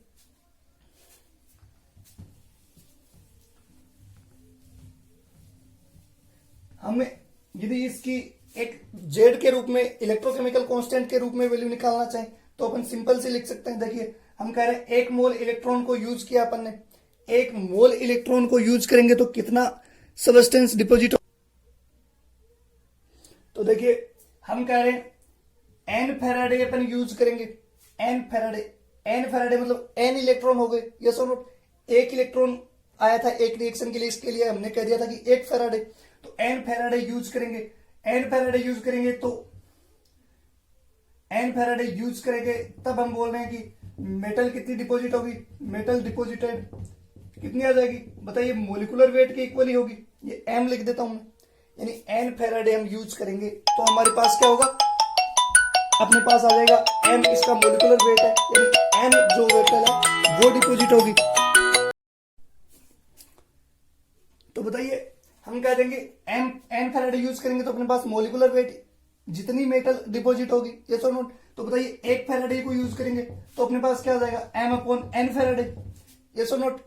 हमें यदि इसकी एक जेड के रूप में, इलेक्ट्रोकेमिकल कांस्टेंट के रूप में वैल्यू निकालना चाहें तो अपन सिंपल से लिख सकते हैं। देखिए हम कह रहे हैं 1 मोल इलेक्ट्रॉन को यूज किया अपन ने, 1 मोल इलेक्ट्रॉन को यूज करेंगे तो कितना सबस्टेंस डिपॉजिट। तो देखिए हम कह रहे हैं n फैराडे अपन यूज करेंगे। n फैराडे मतलब n इलेक्ट्रॉन हो गए। यस और नोट, 1 इलेक्ट्रॉन आया था एक रिएक्शन के लिए, इसके लिए हमने कह दिया था कि 1 फैराडे, तो n फैराडे यूज करेंगे। n फैराडे यूज करेंगे तो n फैराडे यूज करेंगे तब हम बोल रहे हैं कि मेटल कितनी डिपॉजिट होगी? मेटल डिपॉजिटेड कितनी आ जाएगी? बताइए, मोलिकुलर वेट के इक्वल ही होगी। ये m लिख देता हूं मैं, यानी n फैराडे हम यूज करेंगे तो हमारे पास क्या होगा? अपने पास आ जाएगा m, इसका मोलिकुलर वेट है, यानी n जो मेटल है वो डिपॉजिट होगी। तो बताइए हम कह देंगे n फैराडे यूज करेंगे तो अपने पास मोलिकुलर वेट जितनी मेटल डिपॉजिट होगी। ये सो नोट, तो बताइए 1 फैराडे को यूज करेंगे तो अपने पास क्या आ जाएगा? m/n Faraday. ये सो नोट,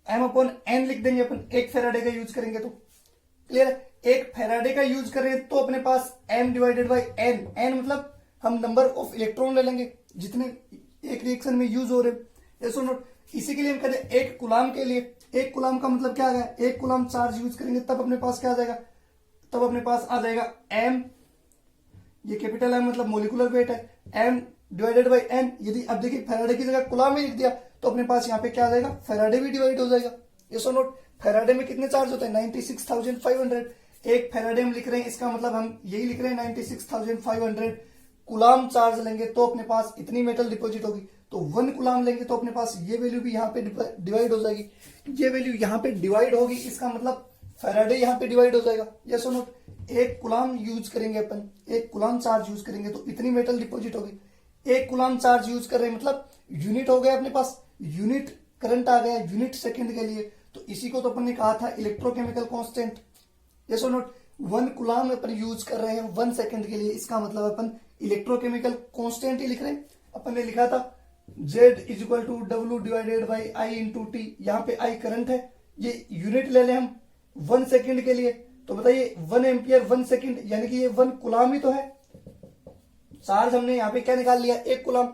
m/n लिख देंगे अपन 1 फैराडे का यूज करेंगे तो। क्लियर है। 1 फैराडे का यूज करें तो अपने पास m/n, n मतलब हम नंबर ऑफ इलेक्ट्रॉन ले लेंगे जितने एक रिएक्शन में यूज हो रहे। ये सो नोट, इसी के लिए हम कहते हैं 1 कूलम के लिए, 1 कूलम का मतलब क्या है? 1 कूलम चार्ज यूज करेंगे तब अपने पास क्या आ जाएगा? तब अपने पास आ जाएगा m, ये कैपिटल M मतलब मोलिकुलर वेट है, m/n। यदि अब देखिए फैराडे की जगह कूलम में लिख दिया तो अपने पास यहाँ पे क्या आ जाएगा? फैराडे भी डिवाइड हो जाएगा। ये सो नोट, फैराडे में कितने चार्ज होते हैं? 96,500। 1 फैराडे हम लिख रहे हैं, इसका मतलब हम यही लिख रहे हैं 96,500 कूलम चार्ज लेंगे तो अपने पास इतनी मेटल डिपॉजिट होगी। तो 1 कूलम लेंगे तो अपने पास ये वैल्यू भी यहाँ पे डिवाइड हो जाएगी, ये वैल्यू यहाँ पे डिवाइड होगी, इसका मतलब फैराडे यहाँ पे डिवाइड हो जाएगा। ये सो नोट, 1 कूलम यूज करेंगे अपन, 1 कूलम चार्ज यूज करेंगे तो इतनी मेटल डिपॉजिट होगी। 1 कूलम चार्ज यूज कर रहे हैं मतलब यूनिट हो गया अपने पास, यूनिट करंट आ गया यूनिट सेकंड के लिए। तो इसी को तो अपन ने कहा था इलेक्ट्रोकेमिकल कांस्टेंट। ये सो नोट, 1 कूलम अपन यूज कर रहे हैं 1 सेकंड के लिए, इसका मतलब अपन इलेक्ट्रोकेमिकल कांस्टेंट ही लिख रहे हैं। अपन ने लिखा था Z = W/I/T, यहाँ पे I करंट है, ये यूनिट ले लें हम 1 सेकंड के लिए। तो बताइए 1 एम्पियर 1 सेकंड, यानी कि ये 1 कूलम ही तो है। चार्ज हमने यहाँ पे क्या निकाल लिया? 1 कूलम।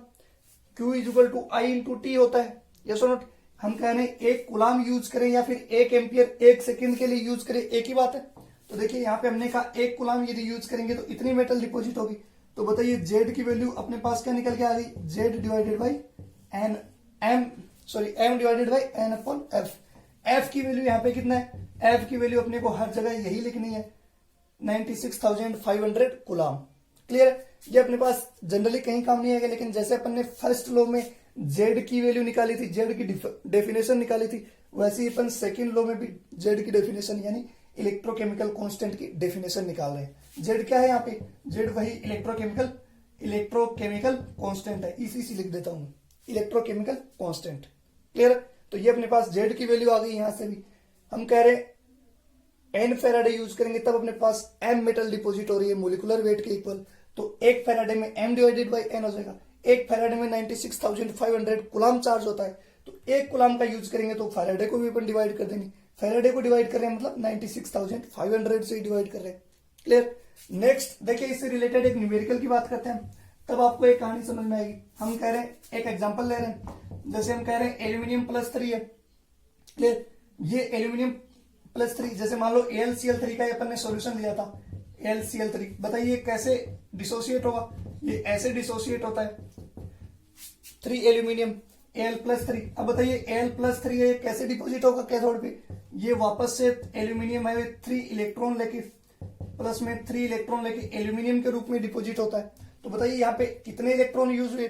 Q = I/T होता है। ये सो नोट, हम कह रहे हैं 1 कूलम यूज करें या फिर 1 एम्पियर 1 सेकंड के लिए यूज करें, एक ही बात है। तो देखिए यहाँ पे हमने कहा 1 कूलम यदि यूज करेंगे तो इतनी मेटल डिपॉजिट होगी। तो बताइए Z की वैल्यू अपने पास क्या निकल के आ गई? m/n/f। f की वैल्यू यहाँ पे कितना है? एफ की वैल्यू अपने को हर जगह यही लिखनी है, 96,500 कूलाम। क्लियर है? ये अपने पास जनरली कहीं काम नहीं आएगा, लेकिन जैसे अपन ने फर्स्ट लॉ में जेड की वैल्यू निकाली थी, जेड की डेफिनेशन निकाली थी, वैसे ही अपन सेकंड लॉ में भी जेड की डेफिनेशन यानी इलेक्ट्रोकेमिकल कांस्टेंट की डेफिनेशन निकाल रहे हैं। जेड क्या है यहाँ पे? जेड वही इलेक्ट्रोकेमिकल कांस्टेंट है, इसी से लिख देता हूं, इलेक्ट्रोकेमिकल कांस्टेंट। क्लियर? तो ये अपने पास जेड की वैल्यू आ गई। यहां से भी हम कह रहे हैं एन फेराडे यूज करेंगे तब अपने पास एम मेटल डिपोजिट हो रही है मोलिकुलर वेट के इक्वल, तो एक फेराडे में एम डिवाइडेड बाई एन हो जाएगा। एक फेराडे में 96,500 कूलाम चार्ज होता है, तो एक कूलाम का यूज करेंगे तो फेराडे को भी अपन डिवाइड कर देंगे। फेराडे को डिवाइड कर रहे हैं मतलब 96,500 से डिवाइड कर रहे हैं। क्लियर? नेक्स्ट देखिए, इससे रिलेटेड एक न्यूमेरिकल की बात करते हैं, तब आपको एक कहानी समझ में आएगी। हम कह रहे हैं, एक एग्जांपल ले रहे हैं, जैसे हम कह रहे हैं एल्यूमिनियम +3 है। क्लियर? ये एल्यूमिनियम +3, जैसे मान लो AlCl3 का अपन ने सॉल्यूशन लिया था, AlCl3, बताइए कैसे डिसोसिएट होगा? ये ऐसे डिसोसिएट होता है, 3 एल्यूमिनियम Al+3। अब बताइए Al+3 है, कैसे डिपोजिट होगा कैथोड पे? ये वापस से एल्यूमिनियम है, 3 इलेक्ट्रॉन लेके प्लस में 3 इलेक्ट्रॉन लेके एल्यूमिनियम के रूप में डिपोजिट होता है। तो बताइए यहाँ पे कितने इलेक्ट्रॉन यूज हुए?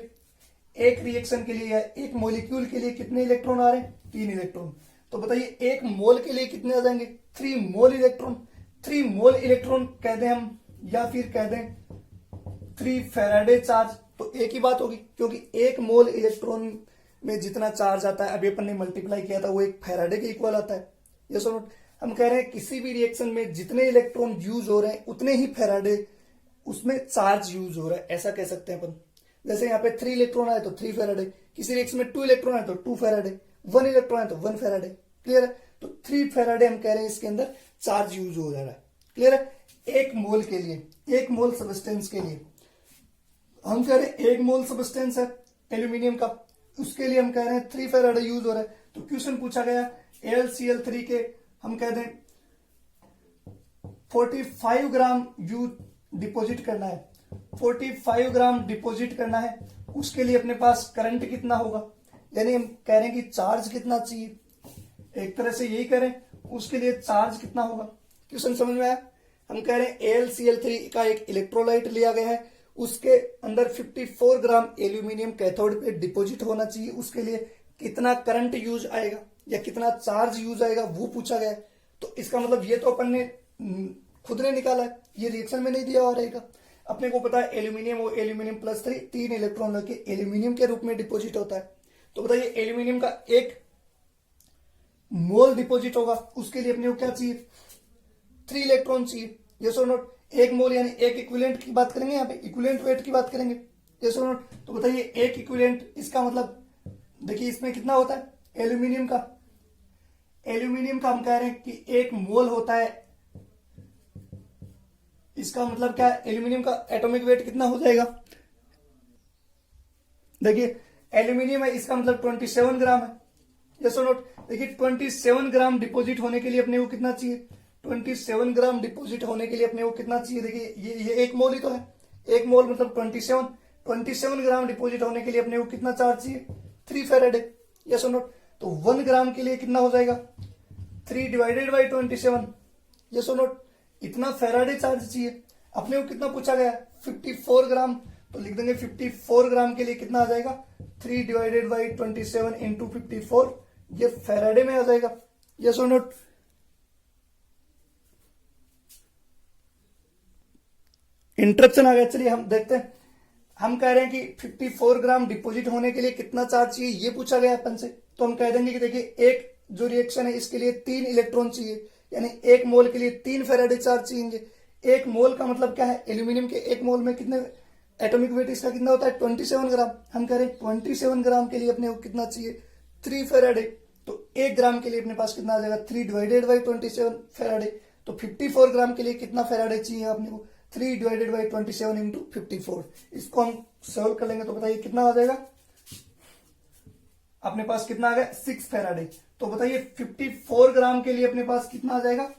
एक रिएक्शन के लिए या एक मॉलिक्यूल के लिए कितने इलेक्ट्रॉन आ रहे हैं? 3 इलेक्ट्रॉन। तो बताइए एक मोल के लिए कितने आ जाएंगे? 3 मोल इलेक्ट्रॉन। 3 मोल इलेक्ट्रॉन कह दें हम, या फिर कह दें 3 फेराडे चार्ज, तो एक ही बात होगी, क्योंकि एक मोल इलेक्ट्रॉन में जितना चार्ज आता है, अभी अपन ने मल्टीप्लाई किया था, वो एक फेराडे के इक्वल आता है। ये सो नोट, हम कह रहे हैं किसी भी रिएक्शन में जितने इलेक्ट्रॉन यूज हो रहे हैं उतने ही फेराडे उसमें चार्ज यूज हो रहा है, ऐसा कह सकते हैं अपन। जैसे यहाँ पे 3 इलेक्ट्रॉन आए तो 3 फेराडे, किसी रिएक्शन में 2 इलेक्ट्रॉन आए तो 2 फेराडे, 1 इलेक्ट्रॉन आए तो 1 फेराडे। क्लियर है? तो 3 फेराडे हम कह रहे हैं इसके अंदर चार्ज यूज हो रहा है। क्लियर है? एक मोल के लिए, एक मोल सबस्टेंस के लिए हम कह रहे हैं, एक मोल सबस्टेंस है एल्यूमिनियम का, उसके लिए हम कह रहे हैं 3 फेराडे यूज हो रहा है। तो क्वेश्चन पूछा गया AlCl3 के हम कह दें 45 ग्राम यूज डिपॉजिट करना है, 45 ग्राम डिपॉजिट करना है, उसके लिए अपने पास करंट कितना होगा? यानी हम कह रहे हैं कि चार्ज कितना चाहिए, एक तरह से यही करें, उसके लिए चार्ज कितना होगा? क्वेश्चन समझ में आया? हम कह रहे हैं AlCl3 का एक इलेक्ट्रोलाइट लिया गया है, उसके अंदर 54 ग्राम एल्यूमिनियम कैथोड पे डिपॉजिट होना चाहिए, उसके लिए कितना करंट यूज आएगा या कितना चार्ज यूज आएगा वो पूछा गया है। तो इसका मतलब ये तो अपन ने खुद ने निकाला है, ये रिएक्शन में नहीं दिया हुआ रहेगा। अपने को पता है एल्यूमिनियम और एल्यूमिनियम +3 3 इलेक्ट्रॉन लेके एल्यूमिनियम के रूप में डिपॉजिट होता है। तो बताइए एल्यूमिनियम का 1 मोल डिपॉजिट होगा, उसके लिए अपने को क्या चाहिए? 3 इलेक्ट्रॉन चाहिए। यस और नोट? 1 मोल यानी एक इक्विवेलेंट की बात करेंगे, यहाँ पे इक्विवेलेंट वेट की बात करेंगे। यस और नोट? तो बताइए एक इक्विवेलेंट, इसका मतलब देखिए इसमें कितना होता है एल्यूमिनियम का? एल्यूमिनियम का हम कह रहे हैं कि 1 मोल होता है, इसका मतलब क्या है? एल्यूमिनियम का एटॉमिक वेट कितना हो जाएगा? देखिए एल्यूमिनियम है, इसका मतलब 27 ग्राम है। यस और नोट? देखिए 27 ग्राम डिपॉजिट होने के लिए अपने को कितना चाहिए? 27 ग्राम डिपॉजिट होने के लिए अपने को कितना चाहिए? देखिए ये 1 मोल ही तो है, 1 मोल मतलब 27 ग्राम डिपॉजिट होने के लिए अपने को कितना चार्ज चाहिए? 3 फेराडे। यस और नोट? तो 1 ग्राम के लिए कितना हो जाएगा? 3 डिवाइडेड बाई 27। यस और नोट? इतना फेराडे चार्ज चाहिए। अपने को कितना पूछा गया? 54 ग्राम। तो लिख देंगे 54 ग्राम के लिए कितना आ जाएगा? 3 डिवाइडेड बाई 27 इंटू 54, ये फेराडे में आ जाएगा। यस और नोट? इंटरप्शन आ गया। चलिए हम देखते हैं, हम कह रहे हैं कि 54 ग्राम डिपॉजिट होने के लिए कितना चार्ज चाहिए, ये पूछा गया अपन से। तो हम कह देंगे कि देखिए एक जो रिएक्शन है इसके लिए 3 इलेक्ट्रॉन चाहिए, यानी 1 मोल के लिए 3 फेराडे चार्ज चाहिए। 1 मोल का मतलब क्या है? एल्यूमिनियम के 1 मोल में कितने एटॉमिक वेट इसका कितना होता है? 27 ग्राम। हम कह रहे हैं 27 ग्राम के लिए अपने को कितना चाहिए? 3 फेराडे। तो 1 ग्राम के लिए अपने पास कितना आ जाएगा? 3 डिवाइडेड बाई 27 फेराडे। तो 54 ग्राम के लिए कितना फेराडे चाहिए अपने को? 3 डिवाइडेड बाई 27 इंटू 54। इसको हम सॉल्व कर लेंगे तो बताइए कितना आ जाएगा? अपने पास कितना आ गया? 6 फेराडे। तो बताइए 54 ग्राम के लिए अपने पास कितना आ जाएगा?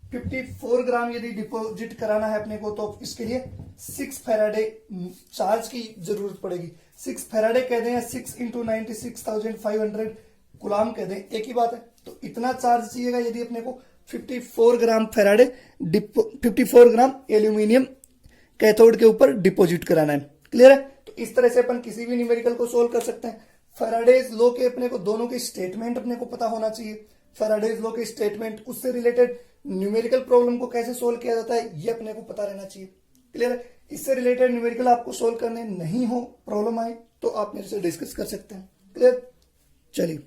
54 ग्राम यदि डिपॉजिट कराना है अपने को तो इसके लिए 6 फेराडे चार्ज की जरूरत पड़ेगी। 6 फेराडे कह दें, 6 इंटू 96,500 गुलाम कह दें, एक ही बात है। तो इतना चार्ज चाहिएगा यदि अपने को 54 ग्राम फेराडे 54 ग्राम एल्यूमिनियम कैथोड के ऊपर डिपॉजिट कराना है। क्लियर है? तो इस तरह से अपन किसी भी न्यूमेरिकल को सोल्व कर सकते हैं। फैराडेज लॉ के अपने को दोनों के स्टेटमेंट अपने को पता होना चाहिए। फैराडेज लॉ के स्टेटमेंट, उससे रिलेटेड न्यूमेरिकल प्रॉब्लम को कैसे सोल्व किया जाता है ये अपने को पता रहना चाहिए। क्लियर है? इससे रिलेटेड न्यूमेरिकल आपको सोल्व करने नहीं हो, प्रॉब्लम आए तो आप मेरे से डिस्कस कर सकते हैं। क्लियर? चलिए।